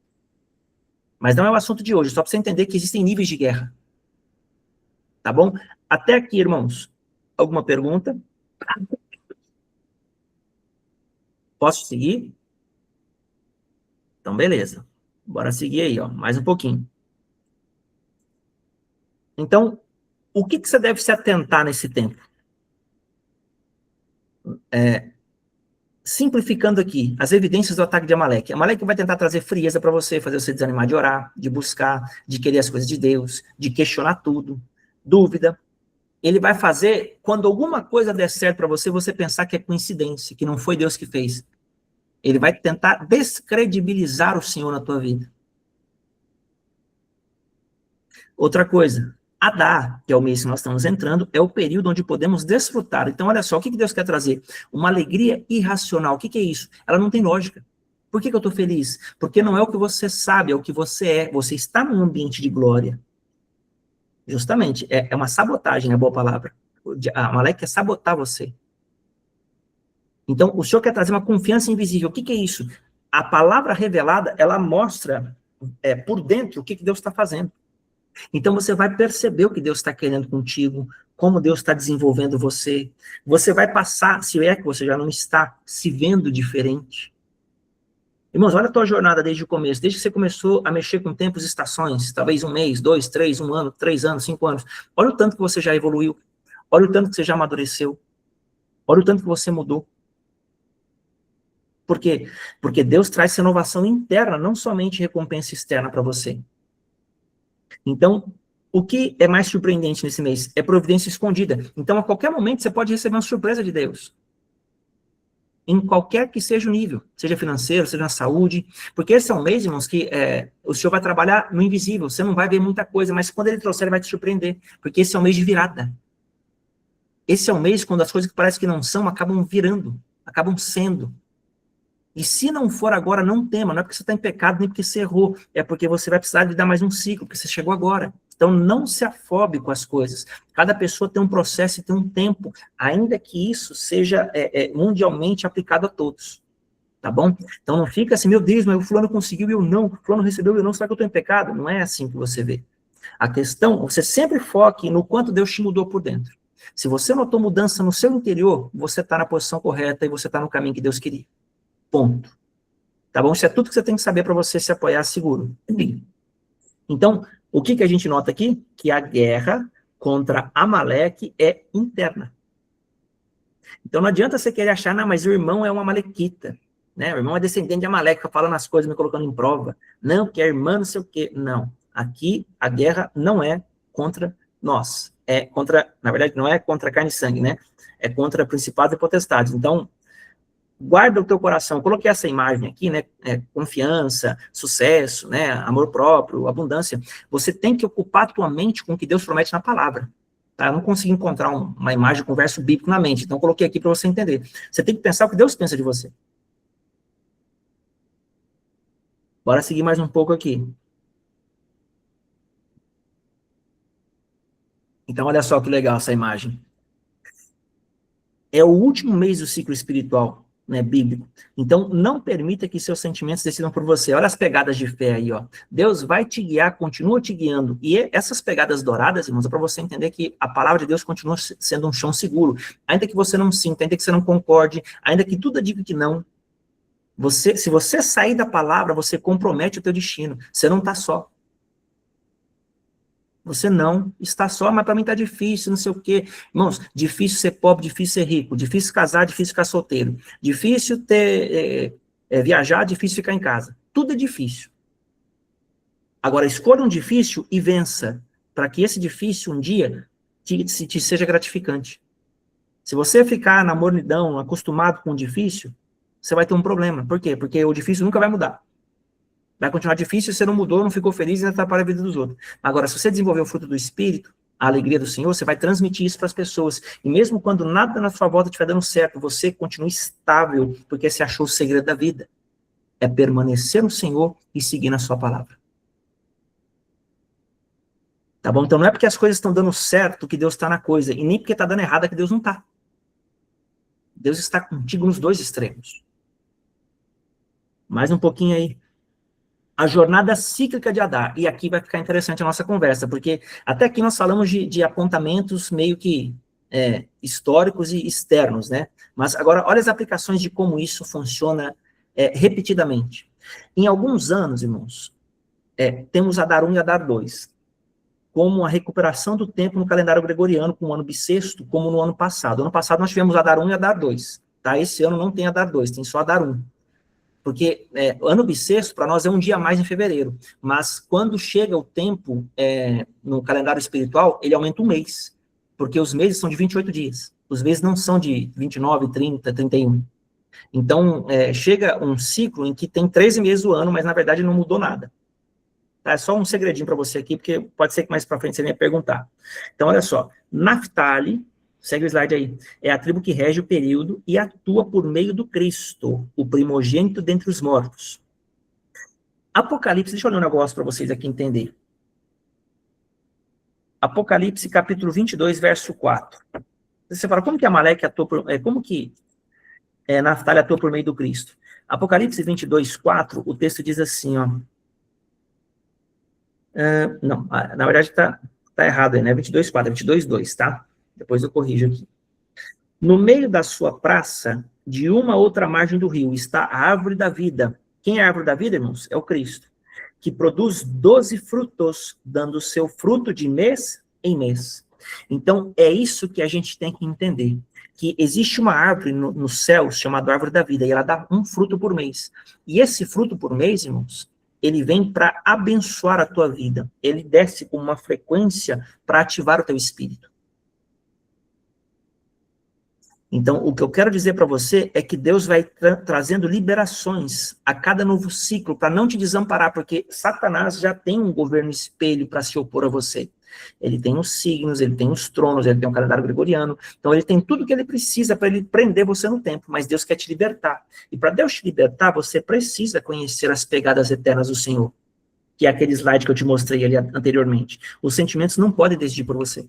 [SPEAKER 1] Mas não é o assunto de hoje, só para você entender que existem níveis de guerra. Tá bom? Até aqui, irmãos. Alguma pergunta? Posso seguir? Então, beleza. Bora seguir aí, ó, mais um pouquinho. Então, o que você deve se atentar nesse tempo? Simplificando aqui, as evidências do ataque de Amaleque. Amaleque vai tentar trazer frieza para você, fazer você desanimar de orar, de buscar, de querer as coisas de Deus, de questionar tudo, dúvida. ele vai fazer, quando alguma coisa der certo para você, você pensar que é coincidência, que não foi Deus que fez. Ele vai tentar descredibilizar o Senhor na tua vida. Outra coisa, Adar, que é o mês que nós estamos entrando, é o período onde podemos desfrutar. Então, olha só, o que Deus quer trazer? Uma alegria irracional. O que é isso? Ela não tem lógica. Por que eu estou feliz? Porque não é o que você sabe, é o que você é. Você está num ambiente de glória. Justamente, é uma sabotagem, é a boa palavra. A Amaleque quer sabotar você. Então, o Senhor quer trazer uma confiança invisível. O que é isso? A palavra revelada, ela mostra por dentro o que Deus está fazendo. Então, você vai perceber o que Deus está querendo contigo, como Deus está desenvolvendo você. Você vai passar, se é que você já não está, se vendo diferente. Irmãos, olha a tua jornada desde o começo, desde que você começou a mexer com tempos e estações, talvez 1 mês, 2, 3, 1 ano, 3 anos, 5 anos. Olha o tanto que você já evoluiu. Olha o tanto que você já amadureceu. Olha o tanto que você mudou. Por quê? Porque Deus traz renovação interna, não somente recompensa externa para você. Então, o que é mais surpreendente nesse mês? É providência escondida. Então, a qualquer momento, você pode receber uma surpresa de Deus. Em qualquer que seja o nível, seja financeiro, seja na saúde, porque esse é um mês, irmãos, que o Senhor vai trabalhar no invisível, você não vai ver muita coisa, mas quando Ele trouxer, Ele vai te surpreender, porque esse é um mês de virada. Esse é um mês quando as coisas que parecem que não são, acabam virando, acabam sendo. E se não for agora, não tema, não é porque você está em pecado, nem porque você errou, é porque você vai precisar de dar mais um ciclo, porque você chegou agora. Então não se afobe com as coisas. Cada pessoa tem um processo e tem um tempo, ainda que isso seja mundialmente aplicado a todos. Tá bom? Então não fica assim, meu Deus, mas o fulano conseguiu e eu não, o fulano recebeu e eu não, será que eu estou em pecado? Não é assim que você vê. A questão, você sempre foque no quanto Deus te mudou por dentro. Se você notou mudança no seu interior, você está na posição correta e você está no caminho que Deus queria. Ponto. Tá bom? Isso é tudo que você tem que saber para você se apoiar seguro. Então, o que a gente nota aqui? Que a guerra contra Amaleque é interna. Então não adianta você querer achar, não, mas o irmão é uma amalequita, né? O irmão é descendente de Amaleque, falando as coisas, me colocando em prova. Não, que é irmã não sei o quê. Não. Aqui a guerra não é contra nós. É contra, na verdade, não é contra carne e sangue, né? É contra principados e potestades. Então, guarda o teu coração. Eu coloquei essa imagem aqui, né? Confiança, sucesso, né? Amor próprio, abundância. Você tem que ocupar a tua mente com o que Deus promete na palavra. Tá? Eu não consegui encontrar uma imagem com verso bíblico na mente, então coloquei aqui para você entender. Você tem que pensar o que Deus pensa de você. Bora seguir mais um pouco aqui. Então, olha só que legal essa imagem. É o último mês do ciclo espiritual, né, bíblico. Então, não permita que seus sentimentos decidam por você. Olha as pegadas de fé aí, ó. Deus vai te guiar, continua te guiando. E essas pegadas douradas, irmãos, é para você entender que a palavra de Deus continua sendo um chão seguro. Ainda que você não sinta, ainda que você não concorde, ainda que tudo diga que não, se você sair da palavra, você compromete o teu destino. Você não está só. Você não está só, mas para mim está difícil, não sei o quê. Irmãos, difícil ser pobre, difícil ser rico, difícil casar, difícil ficar solteiro, difícil viajar, difícil ficar em casa. Tudo é difícil. Agora, escolha um difícil e vença, para que esse difícil um dia te seja gratificante. Se você ficar na mornidão, acostumado com o difícil, você vai ter um problema. Por quê? Porque o difícil nunca vai mudar. Vai continuar difícil, você não mudou, não ficou feliz e ainda atrapalha a vida dos outros. Agora, se você desenvolver o fruto do Espírito, a alegria do Senhor, você vai transmitir isso para as pessoas. E mesmo quando nada na sua volta estiver dando certo, você continua estável, porque você achou o segredo da vida. É permanecer no Senhor e seguir na sua palavra. Tá bom? Então não é porque as coisas estão dando certo que Deus está na coisa, e nem porque está dando errado que Deus não está. Deus está contigo nos dois extremos. Mais um pouquinho aí. A jornada cíclica de Adar. E aqui vai ficar interessante a nossa conversa, porque até aqui nós falamos de apontamentos meio que históricos e externos, né? Mas agora, olha as aplicações de como isso funciona repetidamente. Em alguns anos, irmãos, temos Adar 1 e Adar 2, como a recuperação do tempo no calendário gregoriano, com o ano bissexto, como no ano passado. Ano passado nós tivemos Adar 1 e Adar 2, tá? Esse ano não tem Adar 2, tem só Adar 1. Porque o ano bissexto, para nós, é um dia a mais em fevereiro. Mas quando chega o tempo no calendário espiritual, ele aumenta um mês. porque os meses são de 28 dias. Os meses não são de 29, 30, 31. Então, chega um ciclo em que tem 13 meses do ano, mas na verdade não mudou nada. Tá? É só um segredinho para você aqui, porque pode ser que mais para frente você venha perguntar. Então, olha só. Naftali, segue o slide aí, é a tribo que rege o período e atua por meio do Cristo, o primogênito dentre os mortos. Apocalipse, deixa eu ler um negócio para vocês aqui entender. Apocalipse, capítulo 22, verso 4. Você fala, como que Amaleque atua como que Naftali atua por meio do Cristo? Apocalipse 22, 4, o texto diz assim, ó. Não, na verdade tá errado aí, né? 22, 4, 22, 2, tá? Depois eu corrijo aqui. No meio da sua praça, de uma outra margem do rio, está a árvore da vida. Quem é a árvore da vida, irmãos? É o Cristo. Que produz 12 frutos, dando seu fruto de mês em mês. Então, é isso que a gente tem que entender. Que existe uma árvore no céu, chamada árvore da vida, e ela dá um fruto por mês. E esse fruto por mês, irmãos, ele vem para abençoar a tua vida. Ele desce com uma frequência para ativar o teu espírito. Então, o que eu quero dizer para você é que Deus vai trazendo liberações a cada novo ciclo, para não te desamparar, porque Satanás já tem um governo espelho para se opor a você. Ele tem os signos, ele tem os tronos, ele tem um calendário gregoriano, então ele tem tudo que ele precisa para ele prender você no tempo, mas Deus quer te libertar. E para Deus te libertar, você precisa conhecer as pegadas eternas do Senhor, que é aquele slide que eu te mostrei ali anteriormente. Os sentimentos não podem decidir por você.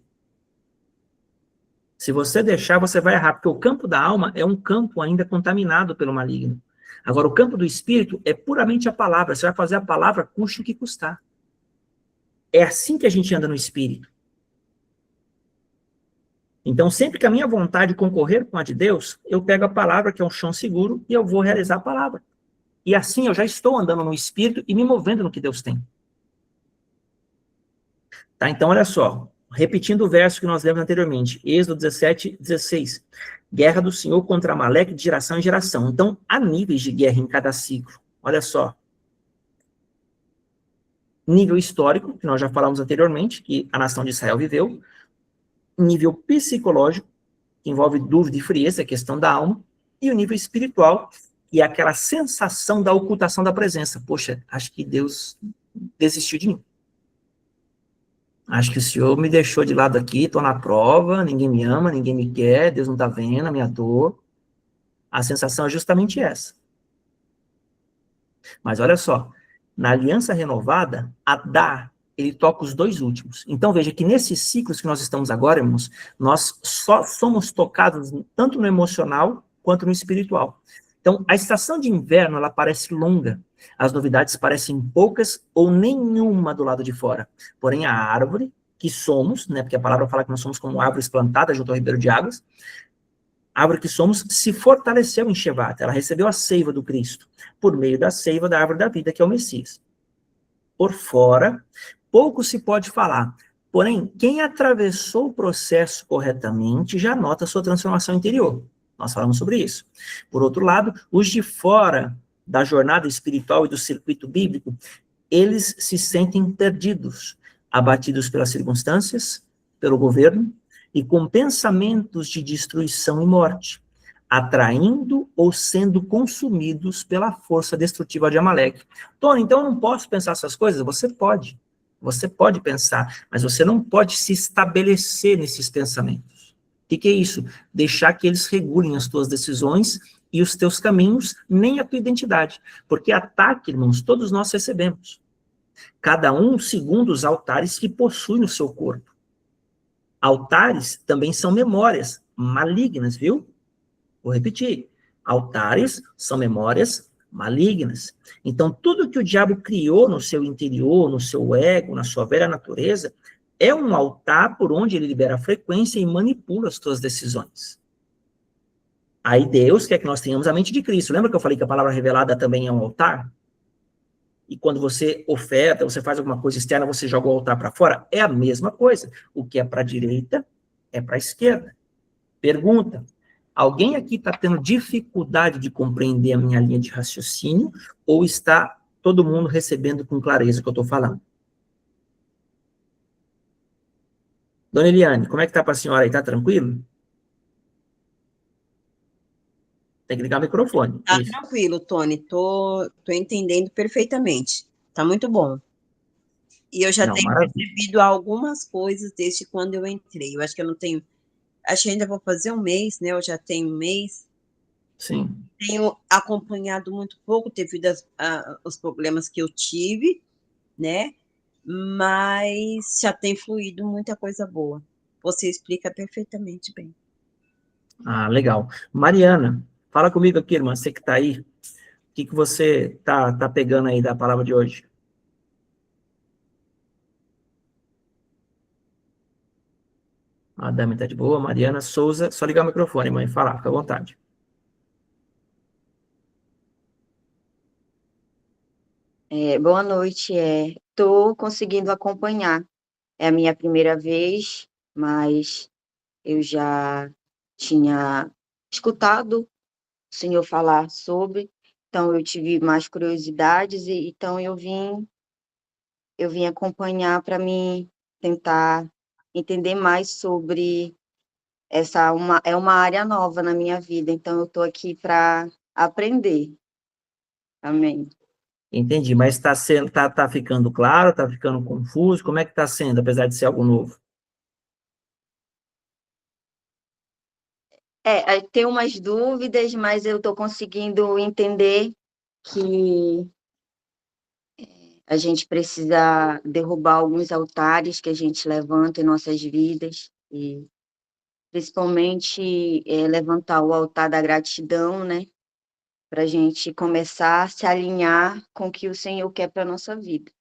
[SPEAKER 1] Se você deixar, você vai errar, porque o campo da alma é um campo ainda contaminado pelo maligno. Agora, o campo do espírito é puramente a palavra. Você vai fazer a palavra, custe o que custar. É assim que a gente anda no espírito. Então, sempre que a minha vontade concorrer com a de Deus, eu pego a palavra, que é um chão seguro, e eu vou realizar a palavra. E assim eu já estou andando no espírito e me movendo no que Deus tem. Tá? Então, olha só. Repetindo o verso que nós lemos anteriormente, Êxodo 17, 16. Guerra do Senhor contra Amaleque de geração em geração. Então, há níveis de guerra em cada ciclo. Olha só. Nível histórico, que nós já falamos anteriormente, que a nação de Israel viveu. Nível psicológico, que envolve dúvida e frieza, a questão da alma. E o nível espiritual, que é aquela sensação da ocultação da presença. Poxa, acho que Deus desistiu de mim. Acho que o Senhor me deixou de lado aqui, estou na prova, ninguém me ama, ninguém me quer, Deus não está vendo a minha dor. A sensação é justamente essa. Mas olha só, na aliança renovada, Adá, ele toca os dois últimos. Então veja que nesses ciclos que nós estamos agora, irmãos, nós só somos tocados tanto no emocional quanto no espiritual. Então, a estação de inverno, ela parece longa. As novidades parecem poucas ou nenhuma do lado de fora. Porém, a árvore que somos, né, porque a palavra fala que nós somos como árvores plantadas junto ao ribeiro de águas, a árvore que somos se fortaleceu em Shevat. Ela recebeu a seiva do Cristo, por meio da seiva da árvore da vida, que é o Messias. Por fora, pouco se pode falar. Porém, quem atravessou o processo corretamente já nota a sua transformação interior. Nós falamos sobre isso. Por outro lado, os de fora da jornada espiritual e do circuito bíblico, eles se sentem perdidos, abatidos pelas circunstâncias, pelo governo, e com pensamentos de destruição e morte, atraindo ou sendo consumidos pela força destrutiva de Amaleque. Tony, então eu não posso pensar essas coisas? Você pode pensar, mas você não pode se estabelecer nesses pensamentos. O que é isso? Deixar que eles regulem as tuas decisões e os teus caminhos, nem a tua identidade. Porque ataque, irmãos, todos nós recebemos. Cada um segundo os altares que possui no seu corpo. Altares também são memórias malignas, viu? Vou repetir. Altares são memórias malignas. Então, tudo que o diabo criou no seu interior, no seu ego, na sua velha natureza, é um altar por onde ele libera a frequência e manipula as tuas decisões. Aí Deus quer que nós tenhamos a mente de Cristo. Lembra que eu falei que a palavra revelada também é um altar? E quando você oferta, você faz alguma coisa externa, você joga o altar para fora? É a mesma coisa. O que é para a direita, é para a esquerda. Pergunta. Alguém aqui está tendo dificuldade de compreender a minha linha de raciocínio? Ou está todo mundo recebendo com clareza o que eu estou falando? Dona Eliane, como é que tá para a senhora aí? Tá tranquilo? Tem que ligar o microfone.
[SPEAKER 6] Tá
[SPEAKER 1] Isso.
[SPEAKER 6] tranquilo, Tony. Tô entendendo perfeitamente. Tá muito bom. E eu já
[SPEAKER 1] Não,
[SPEAKER 6] tenho
[SPEAKER 1] maravilha.
[SPEAKER 6] percebido algumas coisas desde quando eu entrei. Eu acho que eu não tenho. Acho que ainda vou fazer um mês, né? Eu já tenho um mês.
[SPEAKER 1] Sim.
[SPEAKER 6] Tenho acompanhado muito pouco devido aos problemas que eu tive, né? Mas já tem fluído muita coisa boa. Você explica perfeitamente bem.
[SPEAKER 1] Ah, legal. Mariana, fala comigo aqui, irmã, você que tá aí. O que que você tá pegando aí da palavra de hoje? A Dami tá de boa. Mariana Souza, só ligar o microfone, mãe, falar, fica à vontade.
[SPEAKER 7] Boa noite. Estou conseguindo acompanhar. É a minha primeira vez, mas eu já tinha escutado o senhor falar sobre, então eu tive mais curiosidades e então eu vim acompanhar para mim tentar entender mais sobre é uma área nova na minha vida, então eu estou aqui para aprender. Amém.
[SPEAKER 1] Entendi, mas tá ficando claro, tá ficando confuso? Como é que tá sendo, apesar de ser algo novo?
[SPEAKER 7] Tem umas dúvidas, mas eu estou conseguindo entender que a gente precisa derrubar alguns altares que a gente levanta em nossas vidas, e principalmente levantar o altar da gratidão, né? Para a gente começar a se alinhar com o que o Senhor quer para a nossa vida.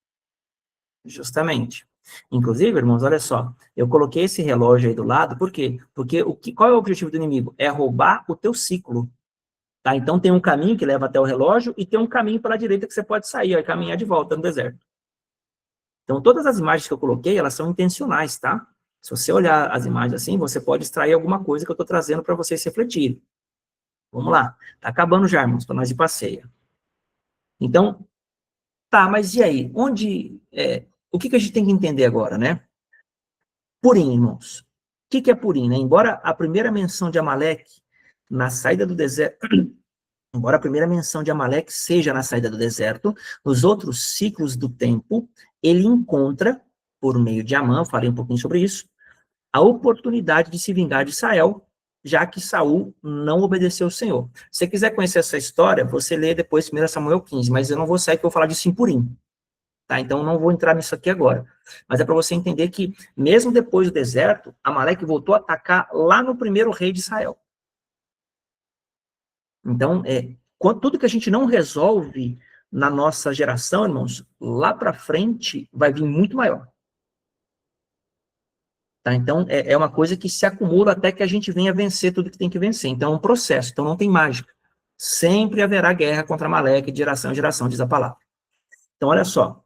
[SPEAKER 1] Justamente. Inclusive, irmãos, olha só, eu coloquei esse relógio aí do lado, por quê? Porque qual é o objetivo do inimigo? É roubar o teu ciclo, tá? Então tem um caminho que leva até o relógio e tem um caminho para a direita que você pode sair, ó, e caminhar de volta no deserto. Então todas as imagens que eu coloquei, elas são intencionais, tá? Se você olhar as imagens assim, você pode extrair alguma coisa que eu estou trazendo para vocês refletirem. Vamos lá. Tá acabando já, irmãos, para nós ir passeia. Então, tá, mas e aí? O que a gente tem que entender agora, né? Purim, irmãos. O que é Purim, né? Embora a primeira menção de Amaleque na saída do deserto, embora a primeira menção de Amaleque seja na saída do deserto, nos outros ciclos do tempo, ele encontra, por meio de Amã, falei um pouquinho sobre isso, a oportunidade de se vingar de Israel, já que Saul não obedeceu ao Senhor. Se você quiser conhecer essa história, você lê depois 1 Samuel 15, mas eu não vou sair que eu vou falar disso em Purim. Tá? Então, não vou entrar nisso aqui agora. Mas é para você entender que, mesmo depois do deserto, Amaleque voltou a atacar lá no primeiro rei de Israel. Então, tudo que a gente não resolve na nossa geração, irmãos, lá para frente vai vir muito maior. Tá? Então, é uma coisa que se acumula até que a gente venha vencer tudo que tem que vencer. Então, é um processo, então não tem mágica. Sempre haverá guerra contra Amaleque de geração em geração, diz a palavra. Então, olha só.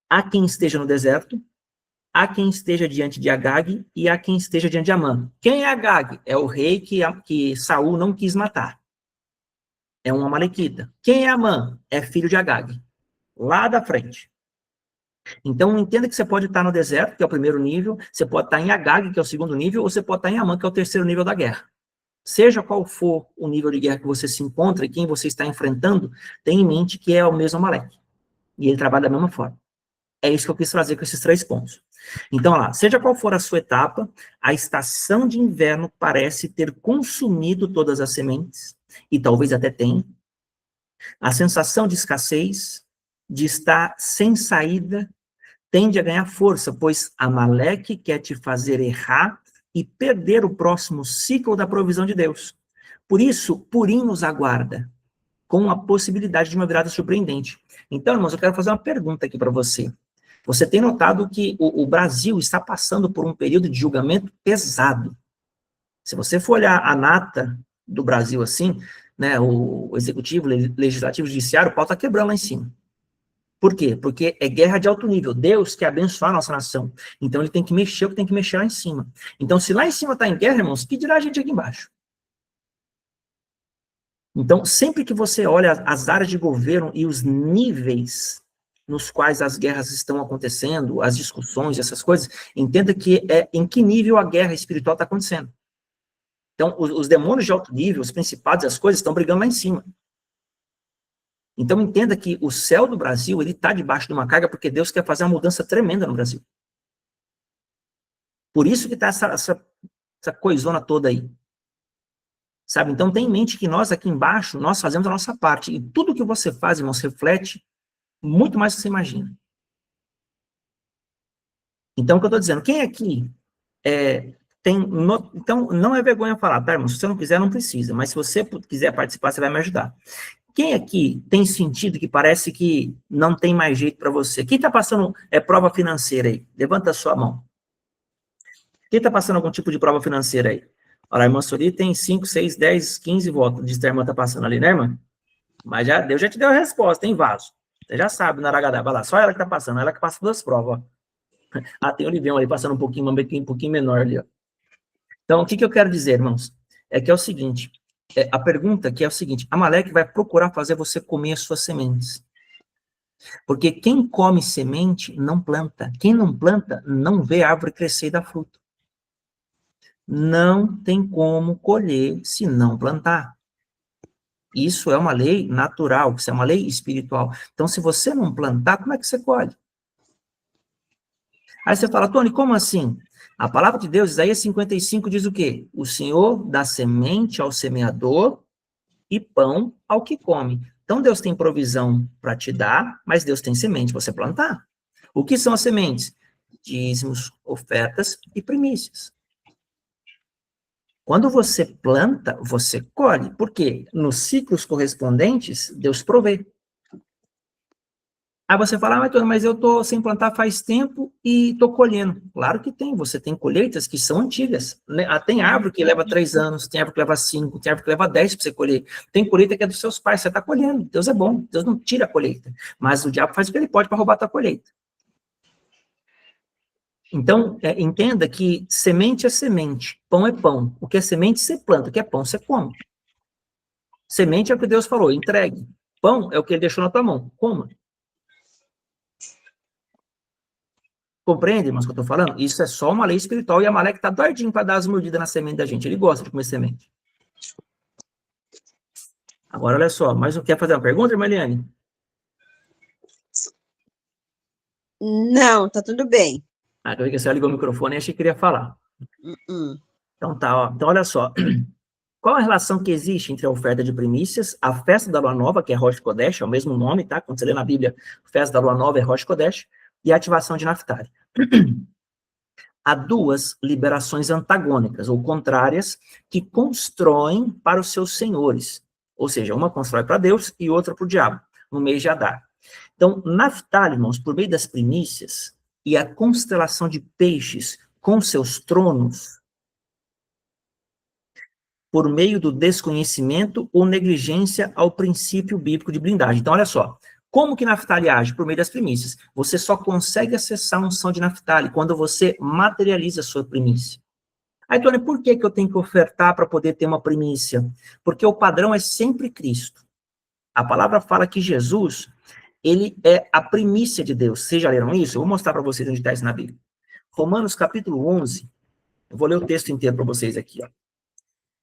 [SPEAKER 1] Há quem esteja no deserto, há quem esteja diante de Agag e há quem esteja diante de Amã. Quem é Agag? É o rei que Saul não quis matar. É um amalequita. Quem é Amã? É filho de Agag. Lá da frente. Então, entenda que você pode estar no deserto, que é o primeiro nível, você pode estar em Agag, que é o segundo nível, ou você pode estar em Amã, que é o terceiro nível da guerra. Seja qual for o nível de guerra que você se encontra e quem você está enfrentando, tenha em mente que é o mesmo Amaleque. E ele trabalha da mesma forma. É isso que eu quis trazer com esses 3 pontos. Então, lá, seja qual for a sua etapa, a estação de inverno parece ter consumido todas as sementes, e talvez até tenha. A sensação de escassez, de estar sem saída, tende a ganhar força, pois Amaleque quer te fazer errar e perder o próximo ciclo da provisão de Deus. Por isso, Purim nos aguarda, com a possibilidade de uma virada surpreendente. Então, irmãos, eu quero fazer uma pergunta aqui para você. Você tem notado que o Brasil está passando por um período de julgamento pesado. Se você for olhar a nata do Brasil assim, né, o executivo, legislativo, judiciário, o pau está quebrando lá em cima. Por quê? Porque é guerra de alto nível. Deus quer abençoar a nossa nação. Então ele tem que mexer o que tem que mexer lá em cima. Então, se lá em cima está em guerra, irmãos, que dirá a gente aqui embaixo? Então, sempre que você olha as áreas de governo e os níveis nos quais as guerras estão acontecendo, as discussões, essas coisas, entenda que é em que nível a guerra espiritual está acontecendo. Então, os demônios de alto nível, os principados, as coisas, estão brigando lá em cima. Então, entenda que o céu do Brasil, ele está debaixo de uma carga, porque Deus quer fazer uma mudança tremenda no Brasil. Por isso que está essa coisona toda aí. Sabe? Então, tenha em mente que nós aqui embaixo, nós fazemos a nossa parte. E tudo que você faz, irmãos, reflete muito mais do que você imagina. Então, o que eu estou dizendo, quem aqui então, não é vergonha falar, tá, irmão? Se você não quiser, não precisa. Mas se você quiser participar, você vai me ajudar. Quem aqui tem sentido que parece que não tem mais jeito para você? Quem está passando prova financeira aí? Levanta a sua mão. Quem está passando algum tipo de prova financeira aí? Olha, a irmã Sori tem 5, 6, 10, 15 votos. Diz que a irmã está passando ali, né, irmã? Mas Deus já te deu a resposta, hein, vaso? Você já sabe, na Aragadá. Vai lá, só ela que está passando. Ela que passa 2 provas, ó. Ah, tem o Livião ali passando um pouquinho menor ali, ó. Então, o que eu quero dizer, irmãos? É que é o seguinte, a pergunta aqui é o seguinte, Amaleque vai procurar fazer você comer as suas sementes. Porque quem come semente não planta. Quem não planta não vê a árvore crescer e dar fruto. Não tem como colher se não plantar. Isso é uma lei natural, isso é uma lei espiritual. Então, se você não plantar, como é que você colhe? Aí você fala, Tony, como assim? A palavra de Deus, Isaías 55, diz o quê? O Senhor dá semente ao semeador e pão ao que come. Então, Deus tem provisão para te dar, mas Deus tem semente para você plantar. O que são as sementes? Dízimos, ofertas e primícias. Quando você planta, você colhe. Por quê? Nos ciclos correspondentes, Deus provê. Aí você fala, mas eu estou sem plantar faz tempo e estou colhendo. Claro que tem, você tem colheitas que são antigas. Tem árvore que leva 3 anos, tem árvore que leva 5, tem árvore que leva 10 para você colher. Tem colheita que é dos seus pais, você está colhendo. Deus é bom, Deus não tira a colheita. Mas o diabo faz o que ele pode para roubar a tua colheita. Então, entenda que semente é semente, pão é pão. O que é semente, você planta, o que é pão, você come. Semente é o que Deus falou, entregue. Pão é o que ele deixou na tua mão, coma. Compreende, irmãos, o que eu estou falando? Isso é só uma lei espiritual e a Amaleque está doidinho para dar as mordidas na semente da gente. Ele gosta de comer semente. Agora, olha só, mas não quer fazer uma pergunta, irmã Eliane?
[SPEAKER 6] Não, tá tudo bem.
[SPEAKER 1] Ah, eu vi que você ligou o microfone e achei que queria falar. Então tá, ó. Então olha só. Qual a relação que existe entre a oferta de primícias, a festa da Lua Nova, que é Rosh Kodesh, é o mesmo nome, tá? Quando você lê na Bíblia, festa da Lua Nova é Rosh Kodesh, e a ativação de Naftali. Há 2 liberações antagônicas, ou contrárias, que constroem para os seus senhores. Ou seja, uma constrói para Deus e outra para o diabo, no mês de Adar. Então, Naftali, irmãos, por meio das primícias e a constelação de peixes com seus tronos, por meio do desconhecimento ou negligência ao princípio bíblico de blindagem. Então, olha só, como que Naftali age? Por meio das primícias. Você só consegue acessar a unção de Naftali quando você materializa a sua primícia. Aí, Tony, por que eu tenho que ofertar para poder ter uma primícia? Porque o padrão é sempre Cristo. A palavra fala que Jesus, ele é a primícia de Deus. Vocês já leram isso? Eu vou mostrar para vocês onde está isso na Bíblia. Romanos capítulo 11, eu vou ler o texto inteiro para vocês aqui, ó.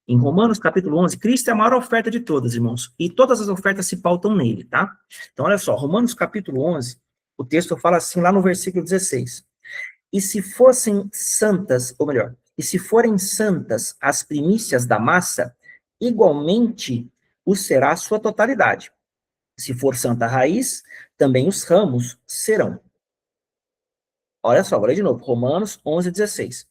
[SPEAKER 1] Em Romanos, capítulo 11, Cristo é a maior oferta de todas, irmãos. E todas as ofertas se pautam nele, tá? Então, olha só, Romanos, capítulo 11, o texto fala assim, lá no versículo 16. E se fossem santas, ou melhor, e se forem santas as primícias da massa, igualmente o será a sua totalidade. Se for santa a raiz, também os ramos serão. Olha só, vou ler de novo, Romanos 11, 16.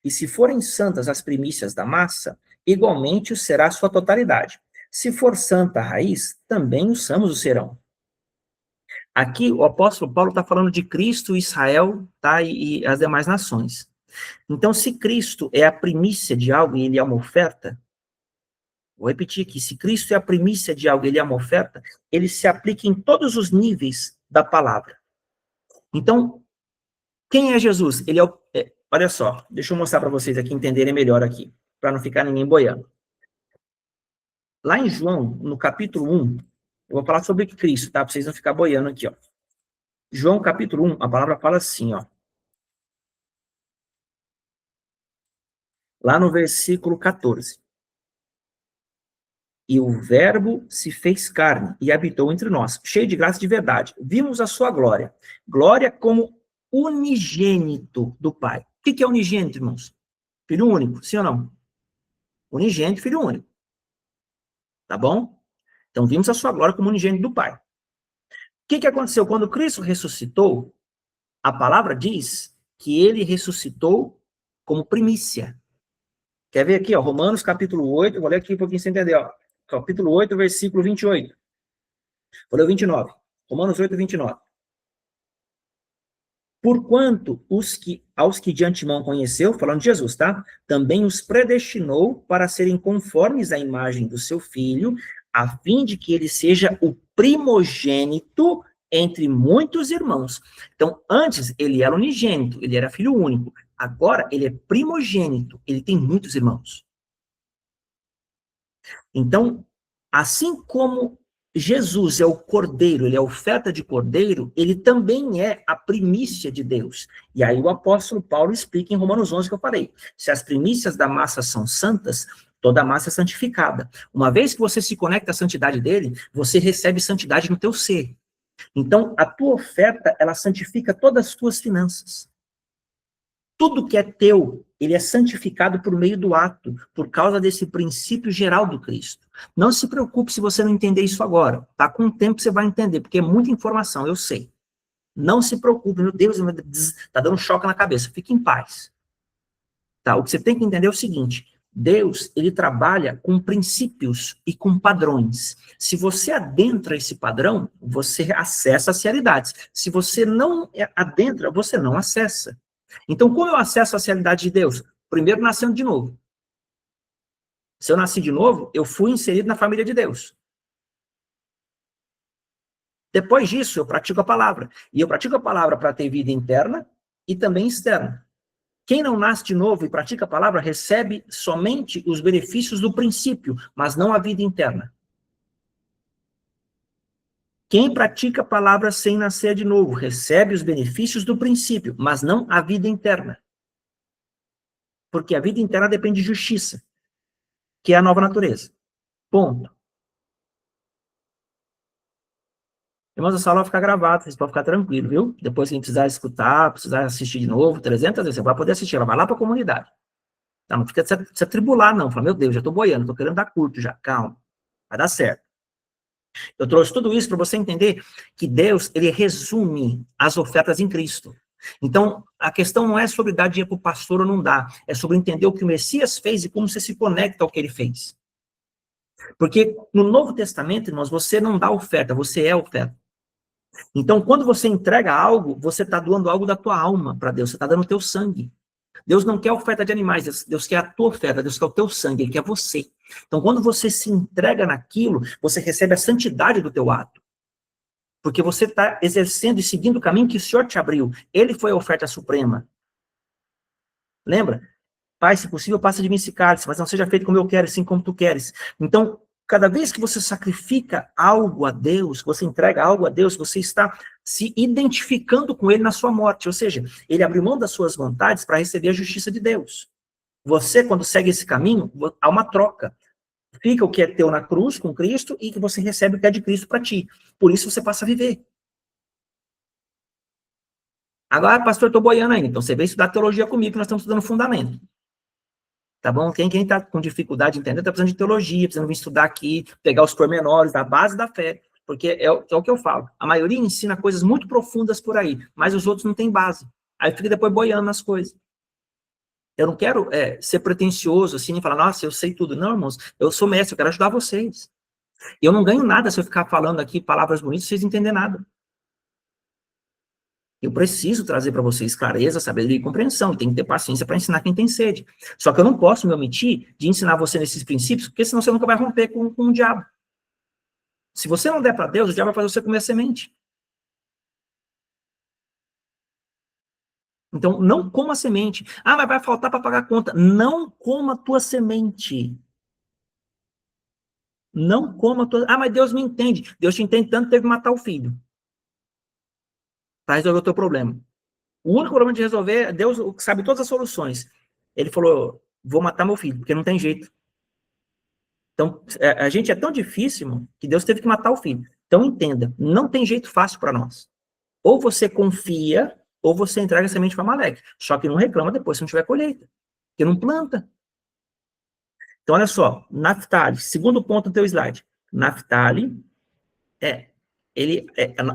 [SPEAKER 1] E se forem santas as primícias da massa, igualmente o será a sua totalidade. Se for santa a raiz, também os ramos o serão. Aqui o apóstolo Paulo está falando de Cristo, Israel, tá, e as demais nações. Então, se Cristo é a primícia de algo e ele é uma oferta, vou repetir aqui, se Cristo é a primícia de algo e ele é uma oferta, ele se aplica em todos os níveis da palavra. Então, quem é Jesus? Ele é olha só, deixa eu mostrar para vocês aqui, entenderem melhor aqui, para não ficar ninguém boiando. Lá em João, no capítulo 1, eu vou falar sobre Cristo, tá? Para vocês não ficarem boiando aqui, ó. João capítulo 1, a palavra fala assim, ó. Lá no versículo 14. E o verbo se fez carne e habitou entre nós, cheio de graça e de verdade. Vimos a sua glória. Glória como unigênito do Pai. O que é unigênito, irmãos? Filho único, sim ou não? Unigênito, filho único. Tá bom? Então, vimos a sua glória como unigênito do Pai. O que aconteceu? Quando Cristo ressuscitou, a palavra diz que ele ressuscitou como primícia. Quer ver aqui, ó, Romanos capítulo 8, eu vou ler aqui um pouquinho sem entender, ó. Capítulo 8, versículo 28. Vou ler o 29. Romanos 8, 29. Porquanto aos que de antemão conheceu, falando de Jesus, tá? Também os predestinou para serem conformes à imagem do seu filho, a fim de que ele seja o primogênito entre muitos irmãos. Então, antes ele era unigênito, ele era filho único. Agora ele é primogênito, ele tem muitos irmãos. Então, assim como Jesus é o cordeiro, ele é a oferta de cordeiro, ele também é a primícia de Deus. E aí o apóstolo Paulo explica em Romanos 11 que eu falei, se as primícias da massa são santas, toda a massa é santificada. Uma vez que você se conecta à santidade dele, você recebe santidade no teu ser. Então, a tua oferta, ela santifica todas as tuas finanças. Tudo que é teu, ele é santificado por meio do ato, por causa desse princípio geral do Cristo. Não se preocupe se você não entender isso agora. Tá? Com o tempo você vai entender, porque é muita informação, eu sei. Não se preocupe, meu Deus, tá dando choque na cabeça. Fique em paz. Tá? O que você tem que entender é o seguinte, Deus, ele trabalha com princípios e com padrões. Se você adentra esse padrão, você acessa as realidades. Se você não adentra, você não acessa. Então, como eu acesso a realidade de Deus? Primeiro, nascendo de novo. Se eu nasci de novo, eu fui inserido na família de Deus. Depois disso, eu pratico a palavra. E eu pratico a palavra para ter vida interna e também externa. Quem não nasce de novo e pratica a palavra, recebe somente os benefícios do princípio, mas não a vida interna. Quem pratica a palavra sem nascer de novo, recebe os benefícios do princípio, mas não a vida interna. Porque a vida interna depende de justiça, que é a nova natureza. Ponto. Irmãos, essa aula vai ficar gravada, vocês podem ficar tranquilos, viu? Depois, quem precisar escutar, precisar assistir de novo, 300 vezes, você vai poder assistir, ela vai lá para a comunidade. Tá? Não fica se atribular, não. Fala, meu Deus, já estou boiando, estou querendo dar curto já, calma. Vai dar certo. Eu trouxe tudo isso para você entender que Deus, ele resume as ofertas em Cristo. Então, a questão não é sobre dar dinheiro para o pastor ou não dar, é sobre entender o que o Messias fez e como você se conecta ao que ele fez. Porque no Novo Testamento, irmãos, você não dá oferta, você é oferta. Então, quando você entrega algo, você está doando algo da tua alma para Deus, você está dando o teu sangue. Deus não quer oferta de animais, Deus quer a tua oferta, Deus quer o teu sangue, Ele quer você. Então, quando você se entrega naquilo, você recebe a santidade do teu ato. Porque você está exercendo e seguindo o caminho que o Senhor te abriu. Ele foi a oferta suprema. Lembra? Pai, se possível, passa de mim esse cálice, mas não seja feito como eu quero, assim como tu queres. Então, cada vez que você sacrifica algo a Deus, você entrega algo a Deus, você está se identificando com Ele na sua morte. Ou seja, Ele abriu mão das suas vontades para receber a justiça de Deus. Você, quando segue esse caminho, há uma troca. Fica o que é teu na cruz com Cristo e que você recebe o que é de Cristo para ti. Por isso você passa a viver. Agora, pastor, eu estou boiando ainda. Então você vem estudar teologia comigo, que nós estamos estudando fundamento. Tá bom? Quem está com dificuldade de entender, está precisando de teologia, precisando vir estudar aqui, pegar os pormenores da base da fé, porque é o que eu falo. A maioria ensina coisas muito profundas por aí, mas os outros não têm base. Aí fica depois boiando nas coisas. Eu não quero ser pretencioso assim e falar, nossa, eu sei tudo. Não, irmãos, eu sou mestre, eu quero ajudar vocês. Eu não ganho nada se eu ficar falando aqui palavras bonitas e vocês não entenderem nada. Eu preciso trazer para vocês clareza, sabedoria e compreensão. E tem que ter paciência para ensinar quem tem sede. Só que eu não posso me omitir de ensinar você nesses princípios, porque senão você nunca vai romper com o diabo. Se você não der para Deus, o diabo vai fazer você comer a semente. Então, não coma a semente. Ah, mas vai faltar para pagar a conta. Não coma a tua semente. Não coma a tua... Ah, mas Deus me entende. Deus te entende tanto que teve que matar o filho. para resolver o teu problema. O único problema de resolver, Deus sabe todas as soluções. Ele falou, vou matar meu filho, porque não tem jeito. Então, a gente é tão difícil, irmão, que Deus teve que matar o filho. Então, entenda, não tem jeito fácil para nós. Ou você confia, ou você entrega a semente para Amaleque. Só que não reclama depois se não tiver colheita. Porque não planta. Então, olha só, Naftali, segundo ponto do teu slide. Naftali,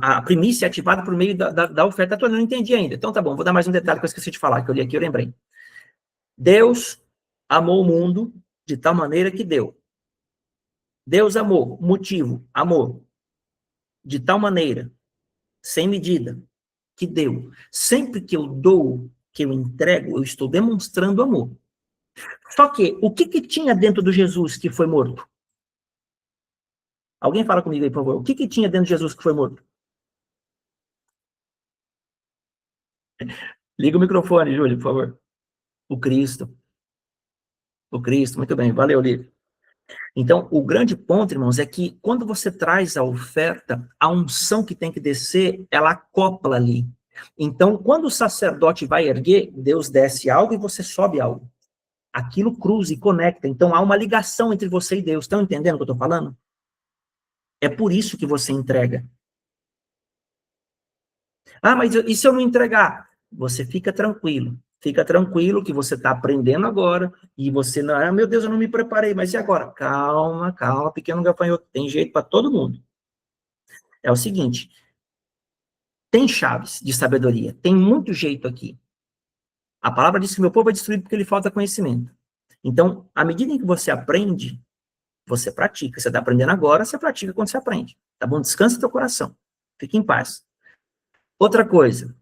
[SPEAKER 1] a primícia é ativada por meio da oferta. Eu não entendi ainda. Então, tá bom, vou dar mais um detalhe que eu esqueci de falar, que eu li aqui, eu lembrei. Deus amou o mundo de tal maneira que deu. Deus amou, motivo, amor, de tal maneira, sem medida, que deu. Sempre que eu dou, que eu entrego, eu estou demonstrando amor. Só que, o que tinha dentro do Jesus que foi morto? Alguém fala comigo aí, por favor. O que tinha dentro de Jesus que foi morto? Liga o microfone, Júlio, por favor. O Cristo. O Cristo, muito bem. Valeu, Lívia. Então, o grande ponto, irmãos, é que quando você traz a oferta, a unção que tem que descer, ela acopla ali. Então, quando o sacerdote vai erguer, Deus desce algo e você sobe algo. Aquilo cruza e conecta. Então, há uma ligação entre você e Deus. Estão entendendo o que eu estou falando? É por isso que você entrega. Ah, mas e se eu não entregar? Você fica tranquilo. Fica tranquilo que você está aprendendo agora e você não... Ah, meu Deus, eu não me preparei. Mas e agora? Calma, calma, pequeno gafanhoto. Tem jeito para todo mundo. É o seguinte. Tem chaves de sabedoria. Tem muito jeito aqui. A palavra diz que meu povo é destruído porque lhe falta conhecimento. Então, à medida em que você aprende, você pratica. Você está aprendendo agora, você pratica quando você aprende. Tá bom? Descansa teu coração. Fique em paz. Outra coisa.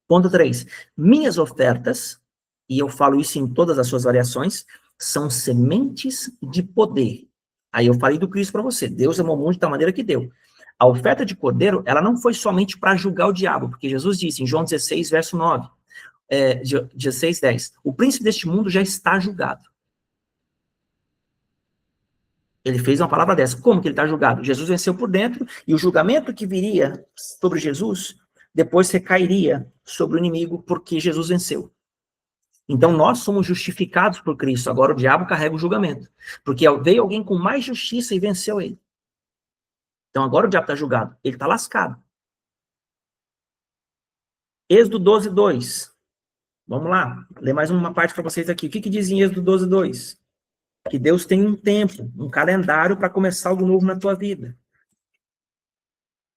[SPEAKER 1] Ponto 3. Minhas ofertas, e eu falo isso em todas as suas variações, são sementes de poder. Aí eu falei do Cristo para você. Deus amou o mundo de tal maneira que deu. A oferta de cordeiro, ela não foi somente para julgar o diabo, porque Jesus disse em João 16, verso 9, 16, 10, o príncipe deste mundo já está julgado. Ele fez uma palavra dessa. Como que ele está julgado? Jesus venceu por dentro, e o julgamento que viria sobre Jesus, depois recairia sobre o inimigo, porque Jesus venceu. Então, nós somos justificados por Cristo. Agora o diabo carrega o julgamento. Porque veio alguém com mais justiça e venceu ele. Então, agora o diabo está julgado. Ele está lascado. Êxodo 12, 2. Vamos lá. Ler mais uma parte para vocês aqui. O que diz em Êxodo 12, 2? Que Deus tem um tempo, um calendário para começar algo novo na tua vida.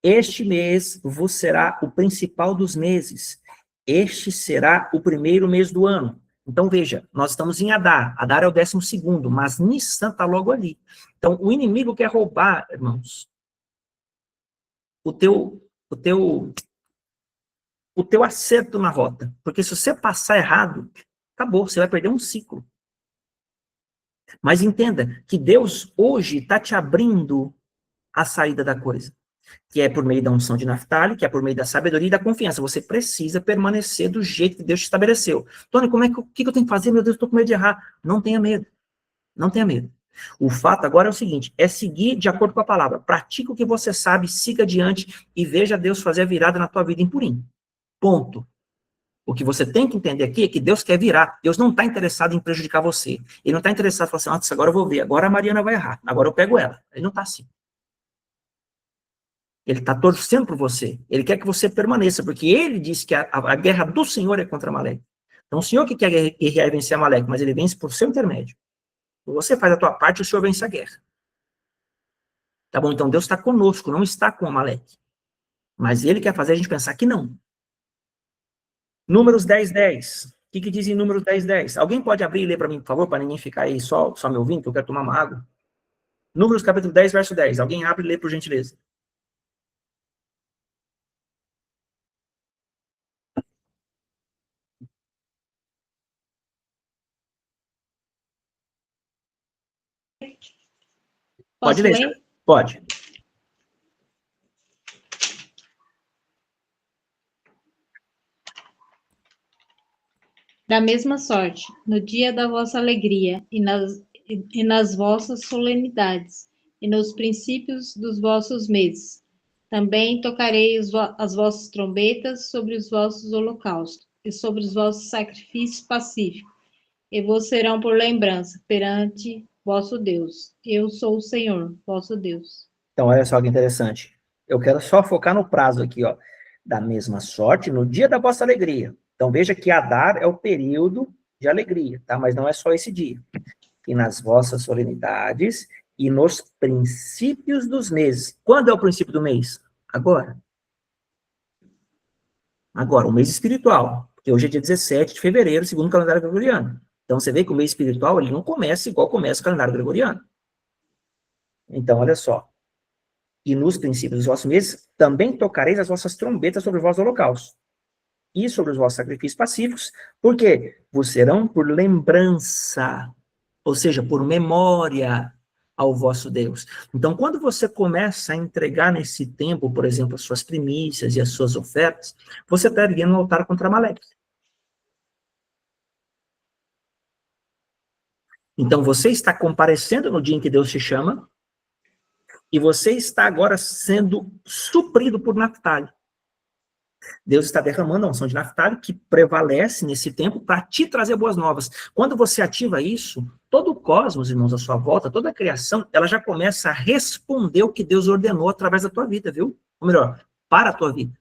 [SPEAKER 1] Este mês vos será o principal dos meses. Este será o primeiro mês do ano. Então, veja, nós estamos em Adar. Adar é o 12º, mas Nissan está logo ali. Então, o inimigo quer roubar, irmãos, o teu acerto na rota. Porque se você passar errado, acabou, você vai perder um ciclo. Mas entenda que Deus hoje está te abrindo a saída da coisa. Que é por meio da unção de Naftali, que é por meio da sabedoria e da confiança. Você precisa permanecer do jeito que Deus te estabeleceu. Tony, o que eu tenho que fazer? Meu Deus, eu estou com medo de errar. Não tenha medo. Não tenha medo. O fato agora é o seguinte, é seguir de acordo com a palavra. Pratica o que você sabe, siga adiante e veja Deus fazer a virada na tua vida em purim. Ponto. O que você tem que entender aqui é que Deus quer virar. Deus não está interessado em prejudicar você. Ele não está interessado em falar assim, nossa, agora eu vou ver, agora a Mariana vai errar, agora eu pego ela. Ele não está assim. Ele está torcendo por você. Ele quer que você permaneça, porque ele disse que a guerra do Senhor é contra Amaleque. Então, o Senhor que quer guerrear e vencer Amaleque, mas ele vence por seu intermédio. Você faz a tua parte e o Senhor vence a guerra. Tá bom? Então, Deus está conosco, não está com Amaleque. Mas ele quer fazer a gente pensar que não. Números 10, 10. O que diz em Números 10, 10? Alguém pode abrir e ler para mim, por favor, para ninguém ficar aí só me ouvindo, que eu quero tomar uma água. Números capítulo 10, verso 10. Alguém abre e lê, por gentileza. Pode ler? Pode.
[SPEAKER 4] Da mesma sorte, no dia da vossa alegria e nas vossas solenidades, e nos princípios dos vossos meses, Também tocarei as vossas trombetas sobre os vossos holocaustos e sobre os vossos sacrifícios pacíficos, e vos serão por lembrança perante vosso Deus. Eu sou o Senhor, vosso Deus.
[SPEAKER 1] Então, olha só que interessante. Eu quero só focar no prazo aqui, ó. Da mesma sorte, no dia da vossa alegria. Então, veja que Adar é o período de alegria, tá? Mas não é só esse dia. E nas vossas solenidades e nos princípios dos meses. Quando é o princípio do mês? Agora. Agora, o mês espiritual. Porque hoje é dia 17 de fevereiro, segundo o calendário gregoriano. Então, você vê que o mês espiritual, ele não começa igual começa o calendário gregoriano. Então, olha só. E nos princípios dos vossos meses, também tocareis as vossas trombetas sobre os vossos holocaustos e sobre os vossos sacrifícios pacíficos, porque vos serão por lembrança, ou seja, por memória ao vosso Deus. Então, quando você começa a entregar nesse tempo, por exemplo, as suas primícias e as suas ofertas, você está erguendo um altar contra Amaleque. Então, você está comparecendo no dia em que Deus te chama, e você está agora sendo suprido por Naftali. Deus está derramando a unção de Naftali, que prevalece nesse tempo para te trazer boas novas. Quando você ativa isso, todo o cosmos, irmãos, à sua volta, toda a criação, ela já começa a responder o que Deus ordenou através da tua vida, viu? Ou melhor, para a tua vida.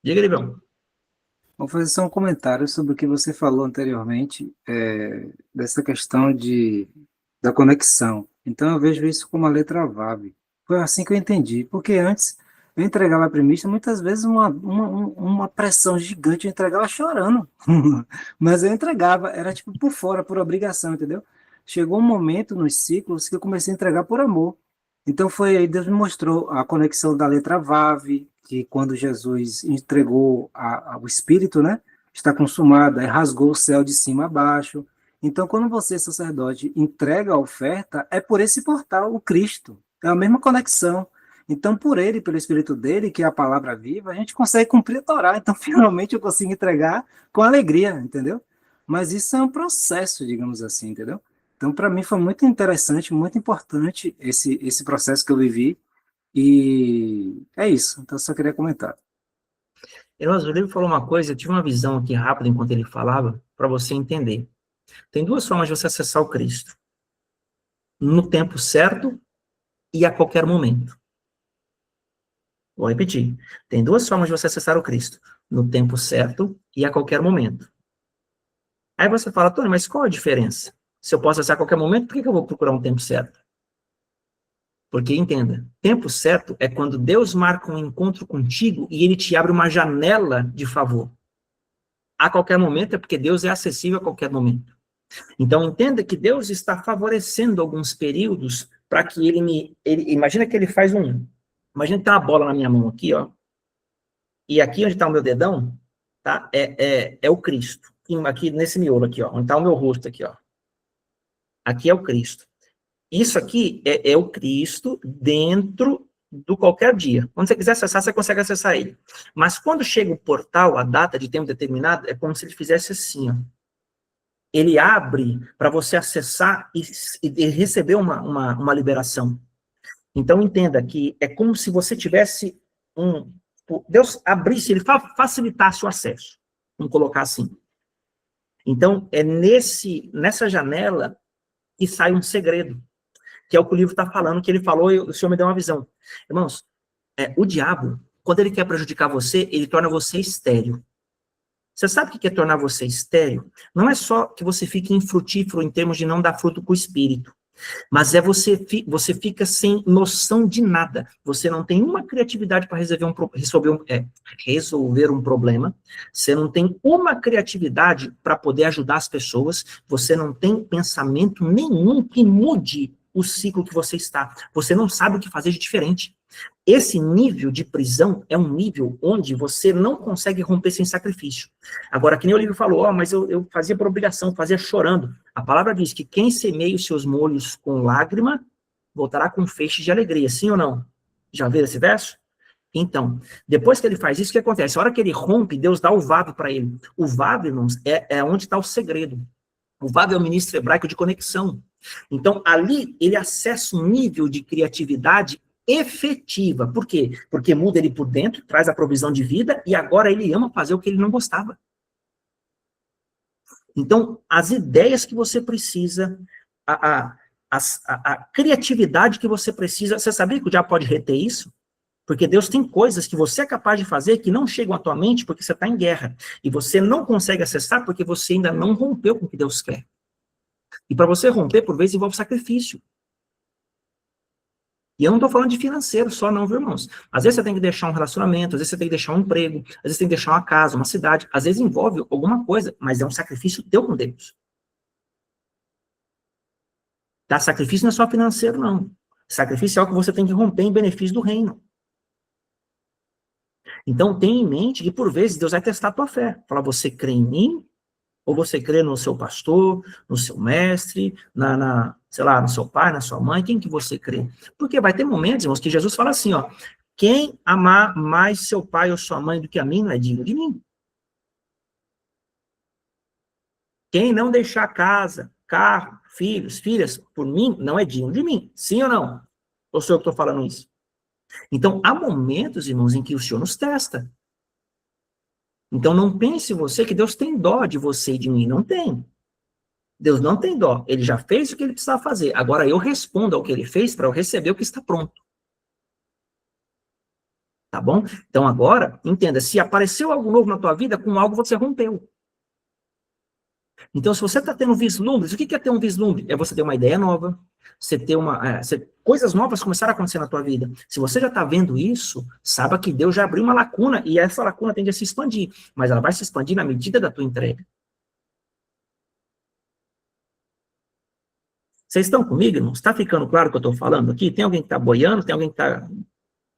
[SPEAKER 1] Diga, Librão.
[SPEAKER 2] Vou fazer só um comentário sobre o que você falou anteriormente, dessa questão da conexão. Então, eu vejo isso como a letra VAV. Foi assim que eu entendi, porque antes eu entregava a primícia, muitas vezes uma pressão gigante, eu entregava chorando. Mas eu entregava, era tipo por fora, por obrigação, entendeu? Chegou um momento nos ciclos que eu comecei a entregar por amor. Então foi aí, Deus me mostrou a conexão da letra VAV, que quando Jesus entregou o Espírito, né? Está consumado, aí rasgou o céu de cima a baixo. Então, quando você, sacerdote, entrega a oferta, é por esse portal, o Cristo. É a mesma conexão. Então, por ele, pelo Espírito dele, que é a palavra viva, a gente consegue cumprir a Torá. Então, finalmente, eu consigo entregar com alegria, entendeu? Mas isso é um processo, digamos assim, entendeu? Então, para mim, foi muito interessante, muito importante esse processo que eu vivi. E é isso. Então, eu só queria comentar.
[SPEAKER 1] Irmãos, o livro falou uma coisa, eu tive uma visão aqui rápida enquanto ele falava, para você entender. Tem duas formas de você acessar o Cristo. No tempo certo e a qualquer momento. Vou repetir. Tem duas formas de você acessar o Cristo. No tempo certo e a qualquer momento. Aí você fala, Tony, mas qual a diferença? Se eu posso acessar a qualquer momento, por que eu vou procurar um tempo certo? Porque, entenda, tempo certo é quando Deus marca um encontro contigo e ele te abre uma janela de favor. A qualquer momento é porque Deus é acessível a qualquer momento. Então, entenda que Deus está favorecendo alguns períodos para que imagina que ele faz imagina que tem uma bola na minha mão aqui, ó. E aqui onde está o meu dedão, tá? É o Cristo. Aqui nesse miolo aqui, ó. Onde está o meu rosto aqui, ó. Aqui é o Cristo. Isso aqui é o Cristo dentro do qualquer dia. Quando você quiser acessar, você consegue acessar ele. Mas quando chega o portal, a data de tempo determinado, é como se ele fizesse assim, ó. Ele abre para você acessar e receber uma liberação. Então, entenda que é como se você tivesse Deus abrisse, ele facilitasse o acesso. Vamos colocar assim. Então, é nessa janela que sai um segredo, que é o que o livro está falando, que ele falou e o Senhor me deu uma visão. Irmãos, o diabo, quando ele quer prejudicar você, ele torna você estéril. Você sabe o que é tornar você estéril? Não é só que você fique infrutífero em termos de não dar fruto com o espírito, mas você fica sem noção de nada. Você não tem uma criatividade para resolver um problema. Você não tem uma criatividade para poder ajudar as pessoas. Você não tem pensamento nenhum que mude o ciclo que você está. Você não sabe o que fazer de diferente. Esse nível de prisão é um nível onde você não consegue romper sem sacrifício. Agora, que nem o livro falou, mas eu fazia por obrigação, fazia chorando. A palavra diz que quem semeia os seus molhos com lágrima, voltará com feixes de alegria, sim ou não? Já viram esse verso? Então, depois que ele faz isso, o que acontece? A hora que ele rompe, Deus dá o vav para ele. O vav, irmãos, é onde está o segredo. O vav é o ministro hebraico de conexão. Então, ali, ele acessa um nível de criatividade efetiva. Por quê? Porque muda ele por dentro, traz a provisão de vida, e agora ele ama fazer o que ele não gostava. Então, as ideias que você precisa, a criatividade que você precisa, você sabia que o diabo pode reter isso? Porque Deus tem coisas que você é capaz de fazer que não chegam à tua mente porque você está em guerra. E você não consegue acessar porque você ainda não rompeu com o que Deus quer. E para você romper, por vezes, envolve sacrifício. E eu não estou falando de financeiro só não, viu, irmãos? Às vezes você tem que deixar um relacionamento, às vezes você tem que deixar um emprego, às vezes tem que deixar uma casa, uma cidade, às vezes envolve alguma coisa, mas é um sacrifício teu com Deus. Tá? Sacrifício não é só financeiro, não. Sacrifício é algo que você tem que romper em benefício do reino. Então, tenha em mente que, por vezes, Deus vai testar a tua fé. Falar, você crê em mim? Ou você crê no seu pastor, no seu mestre, sei lá, no seu pai, na sua mãe? Quem que você crê? Porque vai ter momentos, irmãos, que Jesus fala assim, ó, quem amar mais seu pai ou sua mãe do que a mim, não é digno de mim. Quem não deixar casa, carro, filhos, filhas, por mim, não é digno de mim. Sim ou não? Ou sou eu que estou falando isso? Então, há momentos, irmãos, em que o Senhor nos testa. Então, não pense você que Deus tem dó de você e de mim. Não tem. Deus não tem dó. Ele já fez o que ele precisava fazer. Agora, eu respondo ao que ele fez para eu receber o que está pronto. Tá bom? Então, agora, entenda, se apareceu algo novo na tua vida, com algo você rompeu. Então, se você está tendo vislumbres, o que é ter um vislumbre? É você ter uma ideia nova, você ter coisas novas começaram a acontecer na tua vida. Se você já está vendo isso, saiba que Deus já abriu uma lacuna, e essa lacuna tende a se expandir, mas ela vai se expandir na medida da tua entrega. Vocês estão comigo, irmãos? Está ficando claro o que eu estou falando aqui? Tem alguém que está boiando? Tem alguém que está...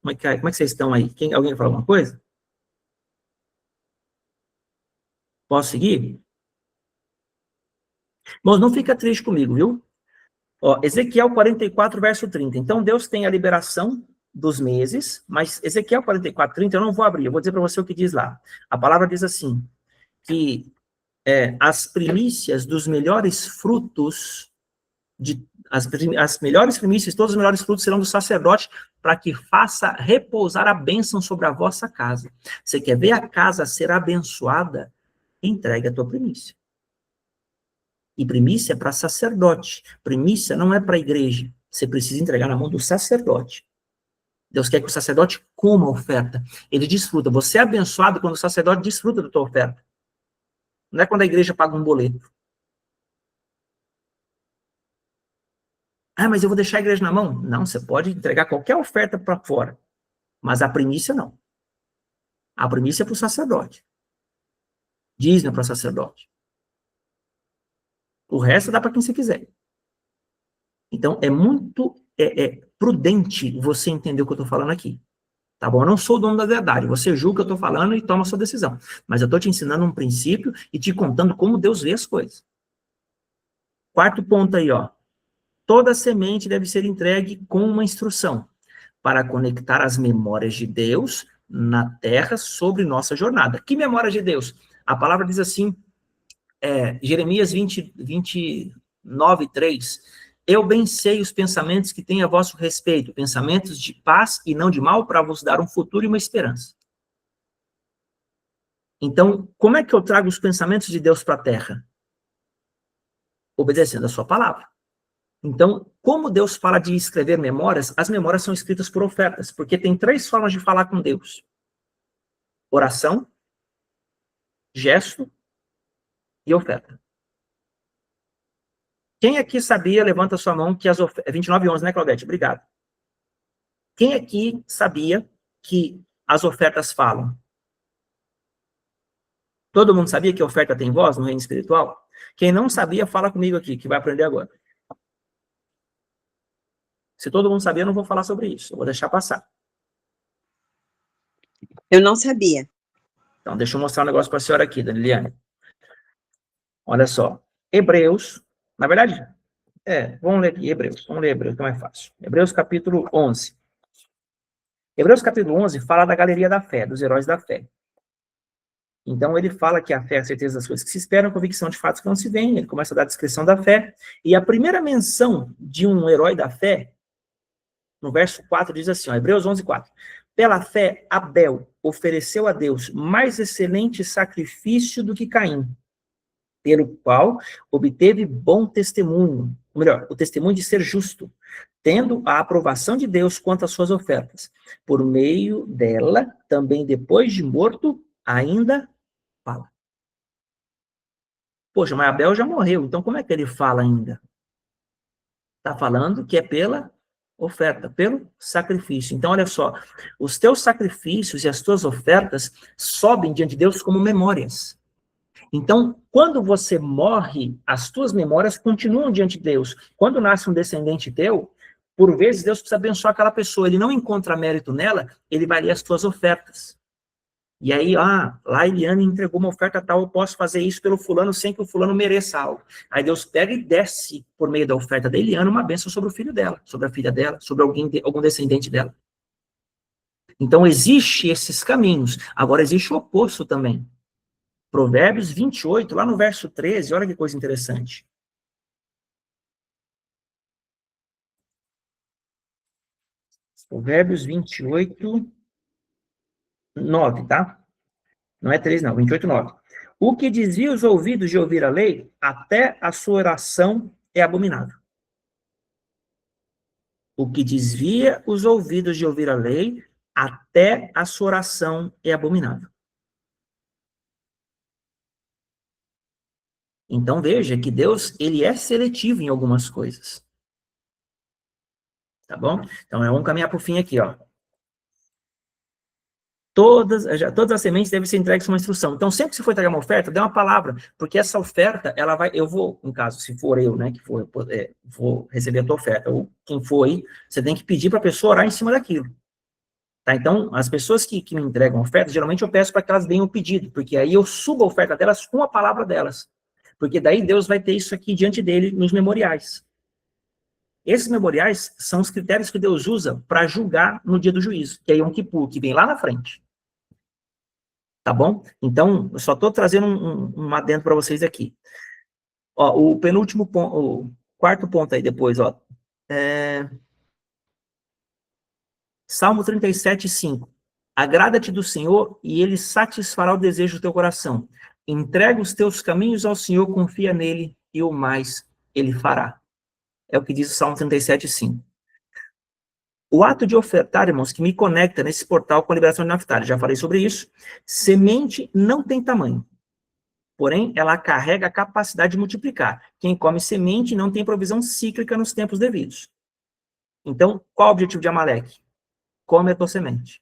[SPEAKER 1] Como é que vocês estão aí? Alguém quer falar alguma coisa? Posso seguir? Irmãos, não fica triste comigo, viu? Ó, Ezequiel 44, verso 30. Então, Deus tem a liberação dos meses, mas Ezequiel 44, 30, eu não vou abrir, eu vou dizer para você o que diz lá. A palavra diz assim, que as primícias dos melhores frutos, as melhores primícias, todos os melhores frutos serão do sacerdote, para que faça repousar a bênção sobre a vossa casa. Você quer ver a casa ser abençoada? Entregue a tua primícia. E primícia é para sacerdote. Primícia não é para a igreja. Você precisa entregar na mão do sacerdote. Deus quer que o sacerdote coma a oferta. Ele desfruta. Você é abençoado quando o sacerdote desfruta da tua oferta. Não é quando a igreja paga um boleto. Ah, mas eu vou deixar a igreja na mão? Não, você pode entregar qualquer oferta para fora. Mas a primícia não. A primícia é para o sacerdote. Dízimo é para o sacerdote. O resto dá para quem você quiser. Então, é muito prudente você entender o que eu estou falando aqui. Tá bom? Eu não sou o dono da verdade. Você julga o que eu estou falando e toma a sua decisão. Mas eu estou te ensinando um princípio e te contando como Deus vê as coisas. Quarto ponto aí, ó. Toda semente deve ser entregue com uma instrução para conectar as memórias de Deus na terra sobre nossa jornada. Que memórias de Deus? A palavra diz assim, Jeremias 29, 3. Eu bem sei os pensamentos que tenho a vosso respeito, pensamentos de paz e não de mal, para vos dar um futuro e uma esperança. Então, como é que eu trago os pensamentos de Deus para a terra? Obedecendo a sua palavra. Então, como Deus fala de escrever memórias, as memórias são escritas por ofertas, porque tem 3 formas de falar com Deus. Oração, gesto e oferta. Quem aqui sabia, levanta sua mão, que as ofertas... 29:11, né, Claudete? Obrigado. Quem aqui sabia que as ofertas falam? Todo mundo sabia que a oferta tem voz no reino espiritual? Quem não sabia, fala comigo aqui, que vai aprender agora. Se todo mundo sabia, eu não vou falar sobre isso. Eu vou deixar passar.
[SPEAKER 6] Eu não sabia.
[SPEAKER 1] Então, deixa eu mostrar um negócio para a senhora aqui, Danieliane. Olha só. Hebreus, na verdade, vamos ler aqui, Hebreus. Vamos ler Hebreus, que é mais fácil. Hebreus capítulo 11. Hebreus capítulo 11 fala da galeria da fé, dos heróis da fé. Então, ele fala que a fé é a certeza das coisas que se esperam, a convicção de fatos que não se veem. Ele começa a dar a descrição da fé. E a primeira menção de um herói da fé, no verso 4 diz assim, ó, Hebreus 11, 4. Pela fé, Abel ofereceu a Deus mais excelente sacrifício do que Caim, pelo qual obteve bom testemunho, ou melhor, o testemunho de ser justo, tendo a aprovação de Deus quanto às suas ofertas. Por meio dela, também depois de morto, ainda fala. Poxa, mas Abel já morreu, então como é que ele fala ainda? Está falando que é pela oferta, pelo sacrifício. Então, olha só, os teus sacrifícios e as tuas ofertas sobem diante de Deus como memórias. Então, quando você morre, as tuas memórias continuam diante de Deus. Quando nasce um descendente teu, por vezes Deus precisa abençoar aquela pessoa, ele não encontra mérito nela, ele vai ler as tuas ofertas. E aí, lá a Eliane entregou uma oferta tal, eu posso fazer isso pelo fulano sem que o fulano mereça algo. Aí Deus pega e desce, por meio da oferta da Eliane, uma bênção sobre o filho dela, sobre a filha dela, sobre algum descendente dela. Então, existe esses caminhos. Agora, existe o oposto também. Provérbios 28, lá no verso 13, olha que coisa interessante. Provérbios 28, 9, tá? Não é 3, não, 28, 9. O que desvia os ouvidos de ouvir a lei, até a sua oração é abominável. O que desvia os ouvidos de ouvir a lei, até a sua oração é abominável. Então veja que Deus, ele é seletivo em algumas coisas. Tá bom? Então vamos caminhar para o fim aqui, ó. Todas as sementes devem ser entregues com uma instrução. Então, sempre que você for entregar uma oferta, dê uma palavra, porque essa oferta, ela vai, eu vou, no caso, se for eu, né, que for, vou receber a tua oferta, ou quem for aí, você tem que pedir para a pessoa orar em cima daquilo. Tá? Então, as pessoas que me entregam ofertas, geralmente eu peço para que elas deem o pedido, porque aí eu subo a oferta delas com a palavra delas. Porque daí Deus vai ter isso aqui diante dele nos memoriais. Esses memoriais são os critérios que Deus usa para julgar no dia do juízo, que é Yom Kippur, que vem lá na frente. Tá bom? Então, eu só estou trazendo um adendo para vocês aqui. Ó, o penúltimo ponto, o quarto ponto aí depois, ó. Salmo 37, 5. Agrada-te do Senhor e ele satisfará o desejo do teu coração. Entrega os teus caminhos ao Senhor, confia nele e o mais ele fará. É o que diz o Salmo 37, 5. O ato de ofertar, irmãos, que me conecta nesse portal com a liberação de Naftali, já falei sobre isso. Semente não tem tamanho, porém, ela carrega a capacidade de multiplicar. Quem come semente não tem provisão cíclica nos tempos devidos. Então, qual o objetivo de Amaleque? Come a tua semente.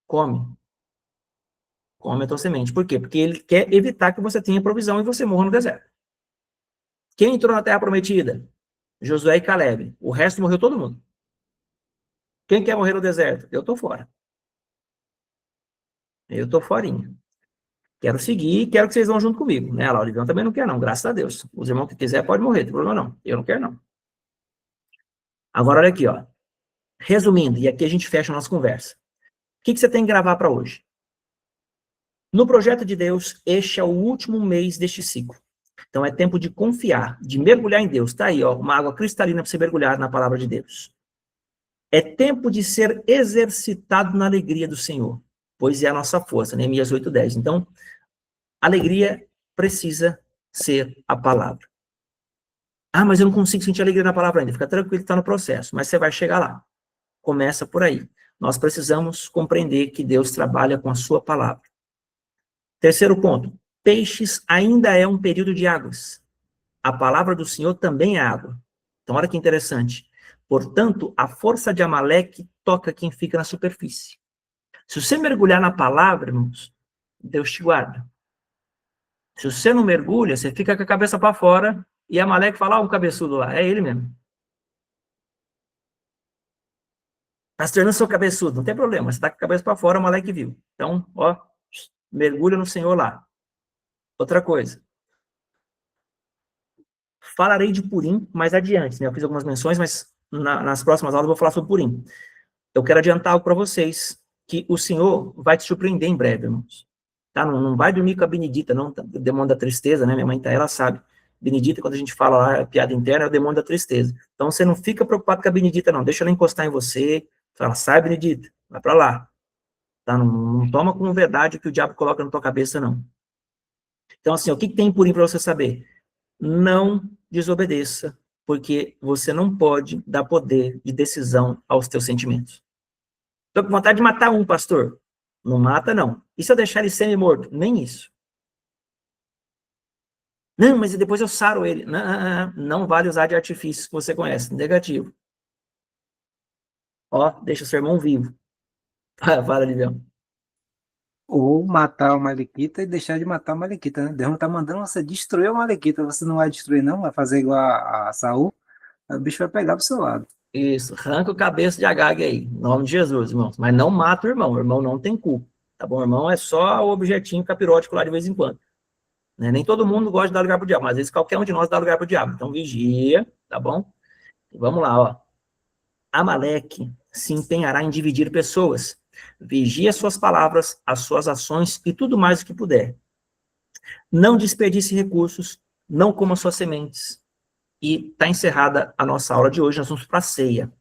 [SPEAKER 1] Come. Come a tua semente. Por quê? Porque ele quer evitar que você tenha provisão e você morra no deserto. Quem entrou na Terra Prometida? Josué e Caleb. O resto morreu todo mundo. Quem quer morrer no deserto? Eu estou fora. Eu estou forinha. Quero seguir, quero que vocês vão junto comigo. Né? A Laurivan também não quer, não, graças a Deus. Os irmãos que quiser pode morrer, não tem problema não. Eu não quero, não. Agora, olha aqui, ó. Resumindo, e aqui a gente fecha a nossa conversa. O que você tem que gravar para hoje? No projeto de Deus, este é o último mês deste ciclo. Então, é tempo de confiar, de mergulhar em Deus. Está aí, ó, uma água cristalina para você mergulhar na palavra de Deus. É tempo de ser exercitado na alegria do Senhor, pois é a nossa força, Neemias 8:10. Então, alegria precisa ser a palavra. Ah, mas eu não consigo sentir alegria na palavra ainda. Fica tranquilo que está no processo, mas você vai chegar lá. Começa por aí. Nós precisamos compreender que Deus trabalha com a sua palavra. Terceiro ponto. Peixes ainda é um período de águas. A palavra do Senhor também é água. Então, olha que interessante. Portanto, a força de Amaleque toca quem fica na superfície. Se você mergulhar na palavra, irmãos, Deus te guarda. Se você não mergulha, você fica com a cabeça para fora e Amaleque fala, um cabeçudo lá, é ele mesmo. Pastor, eu não sou cabeçudo, não tem problema, você está com a cabeça para fora, Amaleque viu. Então, ó, mergulha no Senhor lá. Outra coisa. Falarei de Purim mais adiante, né? Eu fiz algumas menções, mas nas próximas aulas eu vou falar sobre Purim. Eu quero adiantar algo para vocês, que o Senhor vai te surpreender em breve, irmãos. Tá? Não vai dormir com a Benedita, não, demônio da tristeza, né? Minha mãe tá, ela sabe. Benedita, quando a gente fala lá, a piada interna, é o demônio da tristeza. Então, você não fica preocupado com a Benedita, não. Deixa ela encostar em você. Fala, sai, Benedita, vai para lá. Tá? Não toma como verdade o que o diabo coloca na tua cabeça, não. Então, assim, o que tem por aí para você saber? Não desobedeça, porque você não pode dar poder de decisão aos teus sentimentos. Estou com vontade de matar um, pastor. Não mata, não. E se eu deixar ele semi-morto? Nem isso. Não, mas depois eu saro ele. Não vale usar de artifícios que você conhece. Negativo. Ó, deixa o seu irmão vivo. Fala, Livião.
[SPEAKER 2] Ou matar o Malequita e deixar de matar o Malequita, né? Deus não tá mandando você destruir o Malequita, você não vai destruir não, vai fazer igual a Saul, aí o bicho vai pegar pro seu lado.
[SPEAKER 1] Isso, arranca o cabeça de Agag aí, em nome de Jesus, irmãos. Mas não mata o irmão não tem culpa, tá bom? O irmão é só o objetinho capirótico lá de vez em quando. Né? Nem todo mundo gosta de dar lugar pro diabo, mas às vezes qualquer um de nós dá lugar pro diabo. Então vigia, tá bom? E vamos lá, ó. Amaleque se empenhará em dividir pessoas. Vigie as suas palavras, as suas ações e tudo mais o que puder. Não desperdice recursos, não coma suas sementes. E está encerrada a nossa aula de hoje, nós vamos para a ceia,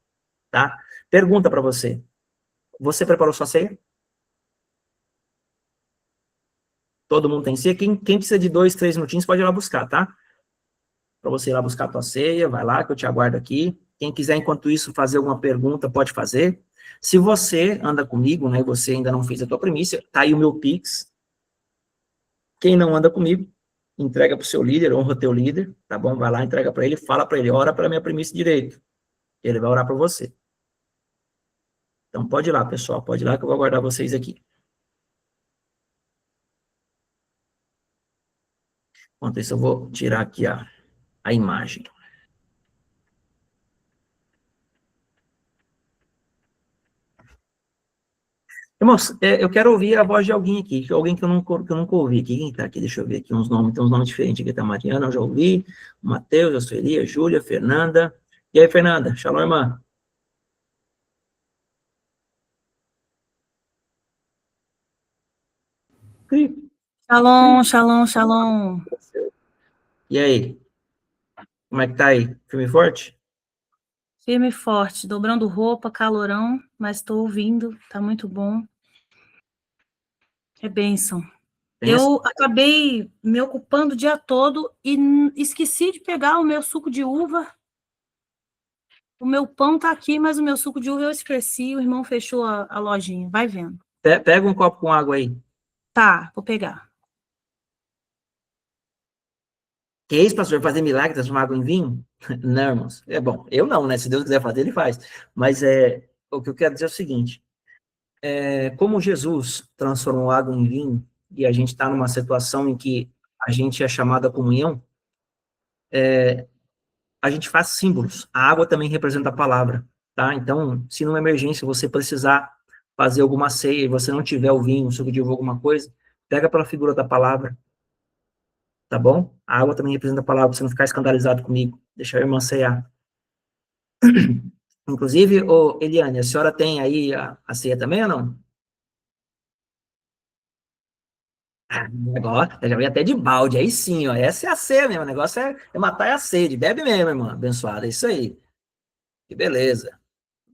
[SPEAKER 1] tá? Pergunta para você. Você preparou sua ceia? Todo mundo tem ceia? Quem precisa de 2, 3 minutinhos pode ir lá buscar, tá? Para você ir lá buscar a tua ceia, vai lá que eu te aguardo aqui. Quem quiser, enquanto isso, fazer alguma pergunta, pode fazer. Se você anda comigo, né, você ainda não fez a tua primícia, tá aí o meu Pix. Quem não anda comigo, entrega para o seu líder, honra o teu líder, tá bom? Vai lá, entrega para ele, fala para ele, ora para minha primícia direito. Ele vai orar para você. Então pode ir lá, pessoal, pode ir lá que eu vou aguardar vocês aqui. Enquanto isso, eu vou tirar aqui a imagem. Irmãos, eu quero ouvir a voz de alguém aqui, alguém que eu nunca ouvi aqui. Quem está aqui? Deixa eu ver aqui uns nomes, tem uns nomes diferentes aqui. Tá Mariana, eu já ouvi, o Matheus, a Sueli, a Júlia, a Fernanda. E aí, Fernanda? Shalom, irmã.
[SPEAKER 8] Shalom, shalom, shalom.
[SPEAKER 1] E aí? Como é que tá aí? Firme e forte?
[SPEAKER 8] Firme e forte, dobrando roupa, calorão, mas estou ouvindo, tá muito bom. É bênção. Eu acabei me ocupando o dia todo e esqueci de pegar o meu suco de uva. O meu pão tá aqui, mas o meu suco de uva eu esqueci, o irmão fechou a lojinha, vai vendo.
[SPEAKER 1] Pega um copo com água aí.
[SPEAKER 8] Tá, vou pegar.
[SPEAKER 1] Que é isso, pastor? Fazer milagre, transformar água em vinho? Não, irmãos. É bom, eu não, né? Se Deus quiser fazer, ele faz. Mas o que eu quero dizer é o seguinte. Como Jesus transformou água em vinho, e a gente está numa situação em que a gente é chamado à comunhão, a gente faz símbolos. A água também representa a palavra, tá? Então, se numa emergência você precisar fazer alguma ceia e você não tiver o vinho, o suco de uva, alguma coisa, pega pela figura da palavra, tá bom? A água também representa a palavra, pra você não ficar escandalizado comigo. Deixa a irmã ceiar. Inclusive, Eliane, a senhora tem aí a ceia também ou não? Agora, eu já vi até de balde, aí sim, ó, essa é a ceia mesmo, o negócio é matar a sede, bebe mesmo, irmã, abençoada, é isso aí. Que beleza,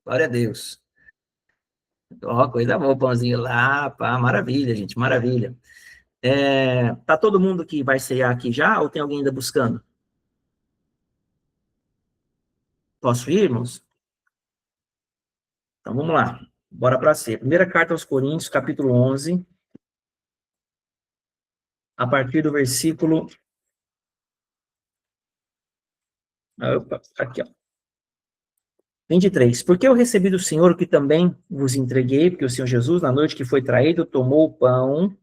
[SPEAKER 1] glória a Deus. Ó, coisa boa, pãozinho lá, pá, maravilha, gente, maravilha. Tá todo mundo que vai ceiar aqui já, ou tem alguém ainda buscando? Posso ir, irmãos? Então, vamos lá, bora para a ceia. Primeira carta aos Coríntios, capítulo 11, a partir do versículo... Opa, aqui, ó. 23. Porque eu recebi do Senhor o que também vos entreguei, porque o Senhor Jesus, na noite que foi traído, tomou o pão,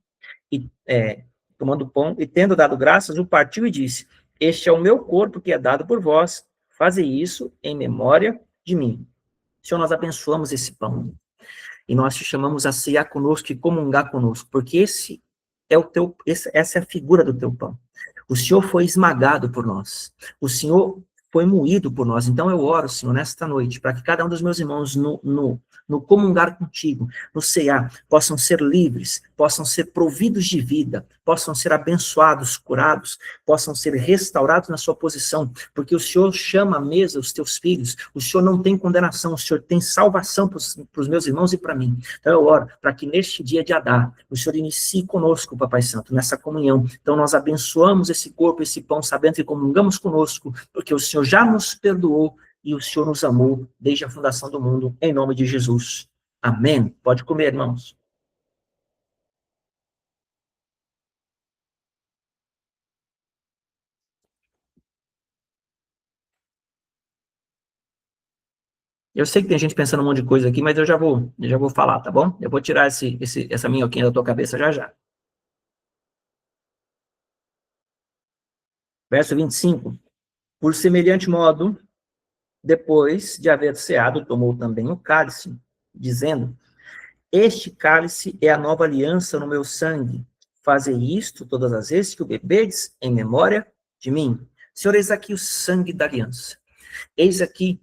[SPEAKER 1] tomando o pão, e tendo dado graças, o partiu e disse, este é o meu corpo que é dado por vós, fazei isso em memória de mim. Senhor, nós abençoamos esse pão, e nós te chamamos a ceiar conosco e comungar conosco, porque essa é a figura do teu pão. O Senhor foi esmagado por nós. O Senhor foi moído por nós. Então eu oro, Senhor, nesta noite, para que cada um dos meus irmãos no comungar contigo, no cear, possam ser livres, possam ser providos de vida, possam ser abençoados, curados, possam ser restaurados na sua posição, porque o Senhor chama à mesa os teus filhos, o Senhor não tem condenação, o Senhor tem salvação para os meus irmãos e para mim. Então eu oro para que neste dia de Adá, o Senhor inicie conosco, Papai Santo, nessa comunhão. Então nós abençoamos esse corpo, esse pão, sabendo que comungamos conosco, porque o Senhor já nos perdoou e o Senhor nos amou desde a fundação do mundo, em nome de Jesus. Amém. Pode comer, irmãos. Eu sei que tem gente pensando um monte de coisa aqui, mas eu já vou falar, tá bom? Eu vou tirar essa minhoquinha da tua cabeça já já. Verso 25. Por semelhante modo, depois de haver ceado, tomou também o cálice, dizendo: este cálice é a nova aliança no meu sangue. Fazei isto todas as vezes que o bebedes em memória de mim. Senhor, eis aqui o sangue da aliança. Eis aqui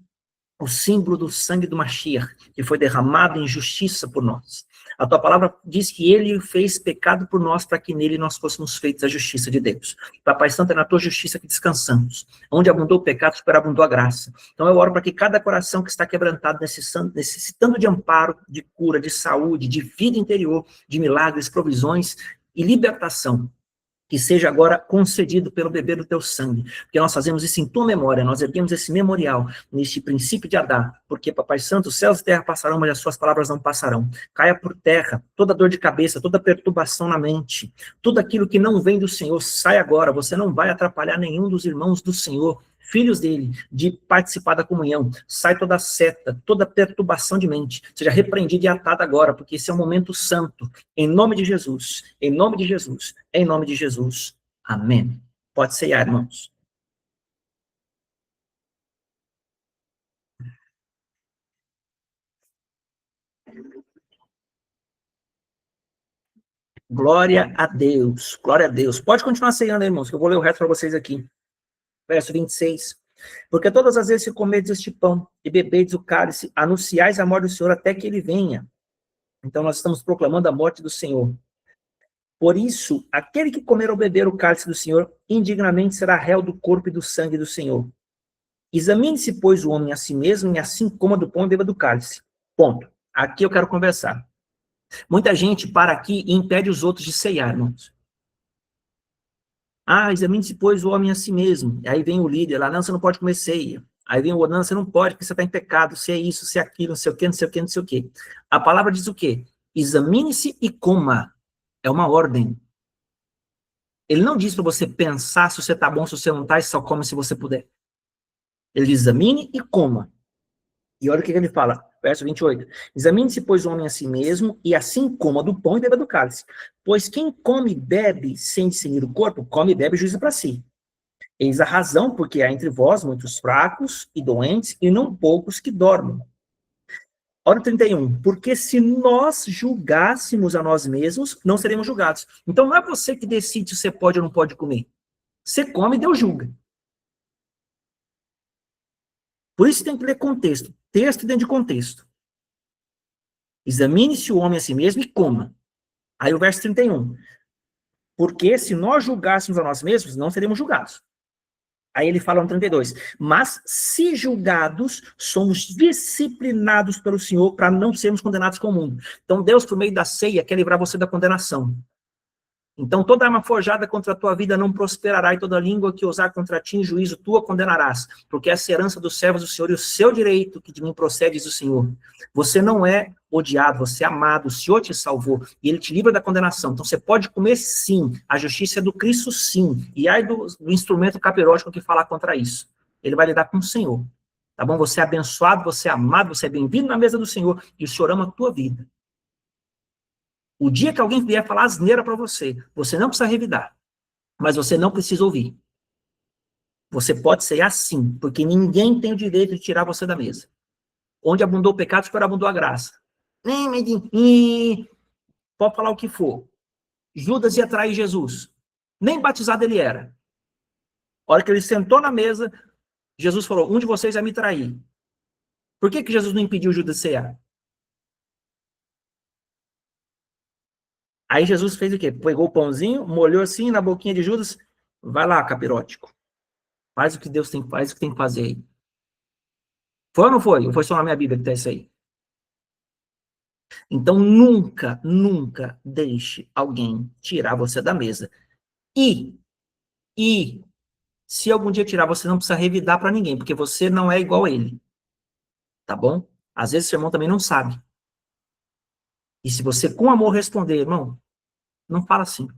[SPEAKER 1] o símbolo do sangue do Mashiach, que foi derramado em justiça por nós. A tua palavra diz que ele fez pecado por nós, para que nele nós fôssemos feitos a justiça de Deus. Papai Santo, é na tua justiça que descansamos. Onde abundou o pecado, superabundou a graça. Então eu oro para que cada coração que está quebrantado, necessitando de amparo, de cura, de saúde, de vida interior, de milagres, provisões e libertação, que seja agora concedido pelo beber do teu sangue, porque nós fazemos isso em tua memória, nós erguemos esse memorial neste princípio de Adá, porque, Papai Santo, os céus e a terra passarão, mas as suas palavras não passarão. Caia por terra toda dor de cabeça, toda perturbação na mente, tudo aquilo que não vem do Senhor, sai agora, você não vai atrapalhar nenhum dos irmãos do Senhor, filhos dele, de participar da comunhão. Sai toda seta, toda perturbação de mente, seja repreendida e atada agora, porque esse é um momento santo, em nome de Jesus, em nome de Jesus, em nome de Jesus. Amém. Pode ceiar, irmãos. Glória a Deus, glória a Deus. Pode continuar ceiando, irmãos, que eu vou ler o resto para vocês aqui. Verso 26. Porque todas as vezes que comedes este pão e bebedes o cálice, anunciais a morte do Senhor até que ele venha. Então nós estamos proclamando a morte do Senhor. Por isso, aquele que comer ou beber o cálice do Senhor, indignamente será réu do corpo e do sangue do Senhor. Examine-se, pois, o homem a si mesmo, e assim coma do pão e beba do cálice. Ponto. Aqui eu quero conversar. Muita gente para aqui e impede os outros de ceiar, irmãos. Ah, examine-se, pois, o homem a si mesmo. Aí vem o líder lá, não, você não pode comer ceia. Aí vem o outro, não, você não pode, porque você está em pecado, se é isso, se é aquilo, não sei o quê, não sei o quê, não sei o quê. A palavra diz o quê? Examine-se e coma. É uma ordem. Ele não diz para você pensar se você está bom, se você não está, e só come se você puder. Ele diz, examine e coma. E olha o que ele fala, verso 28. Examine-se, pois, o homem a si mesmo, e assim coma do pão e beba do cálice. Pois quem come e bebe sem discernir o corpo, come e bebe juízo para si. Eis a razão, porque há entre vós muitos fracos e doentes, e não poucos que dormem. Ora 31, porque se nós julgássemos a nós mesmos, não seremos julgados. Então não é você que decide se você pode ou não pode comer. Você come e Deus julga. Por isso tem que ler contexto. Texto dentro de contexto. Examine-se o homem a si mesmo e coma. Aí o verso 31. Porque se nós julgássemos a nós mesmos, não seremos julgados. Aí ele fala no 32. Mas se julgados, somos disciplinados pelo Senhor para não sermos condenados com o mundo. Então Deus, por meio da ceia, quer livrar você da condenação. Então toda arma forjada contra a tua vida não prosperará, e toda língua que ousar contra ti em juízo tua condenarás, porque essa é a herança dos servos do Senhor e o seu direito que de mim procede, diz o Senhor. Você não é odiado, você é amado, o Senhor te salvou, e ele te livra da condenação. Então você pode comer sim, a justiça é do Cristo sim, e ai do instrumento capirótico que falar contra isso. Ele vai lidar com o Senhor, tá bom? Você é abençoado, você é amado, você é bem-vindo na mesa do Senhor, e o Senhor ama a tua vida. O dia que alguém vier falar asneira para você, você não precisa revidar, mas você não precisa ouvir. Você pode ser assim, porque ninguém tem o direito de tirar você da mesa. Onde abundou o pecado, superabundou a graça. Pode falar o que for. Judas ia trair Jesus. Nem batizado ele era. A hora que ele sentou na mesa, Jesus falou, um de vocês vai me trair. Por que Jesus não impediu Judas de cear? Aí Jesus fez o quê? Pegou o pãozinho, molhou assim na boquinha de Judas, vai lá, capirótico. Faz o que Deus tem, faz o que tem que fazer aí. Foi ou não foi? Ou foi só na minha Bíblia que tá isso aí? Então, nunca, nunca deixe alguém tirar você da mesa. E, se algum dia tirar, você não precisa revidar para ninguém, porque você não é igual a ele. Tá bom? Às vezes, seu irmão também não sabe. E se você, com amor, responder, irmão, não fala assim.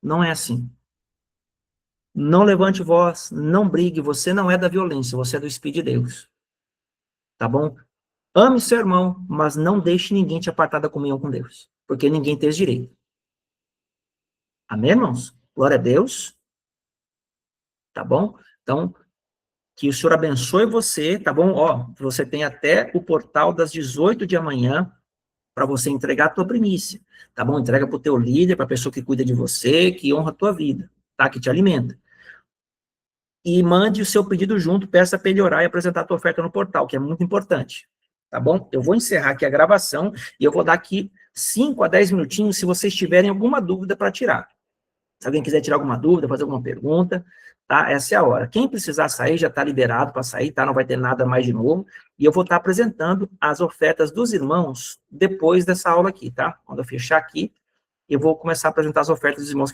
[SPEAKER 1] Não é assim. Não levante voz, não brigue, você não é da violência, você é do Espírito de Deus. Tá bom? Ame seu irmão, mas não deixe ninguém te apartar da comunhão com Deus, porque ninguém tem esse direito. Amém, irmãos? Glória a Deus. Tá bom? Então, que o Senhor abençoe você, tá bom? Ó, você tem até o portal das 18 de amanhã para você entregar a tua primícia, tá bom? Entrega para o teu líder, para a pessoa que cuida de você, que honra a tua vida, tá? Que te alimenta. E mande o seu pedido junto, peça para ele orar e apresentar a tua oferta no portal, que é muito importante, tá bom? Eu vou encerrar aqui a gravação e eu vou dar aqui 5 a 10 minutinhos se vocês tiverem alguma dúvida para tirar. Se alguém quiser tirar alguma dúvida, fazer alguma pergunta, tá? Essa é a hora. Quem precisar sair, já está liberado para sair, tá? Não vai ter nada mais de novo. E eu vou estar apresentando as ofertas dos irmãos depois dessa aula aqui, tá? Quando eu fechar aqui, eu vou começar a apresentar as ofertas dos irmãos.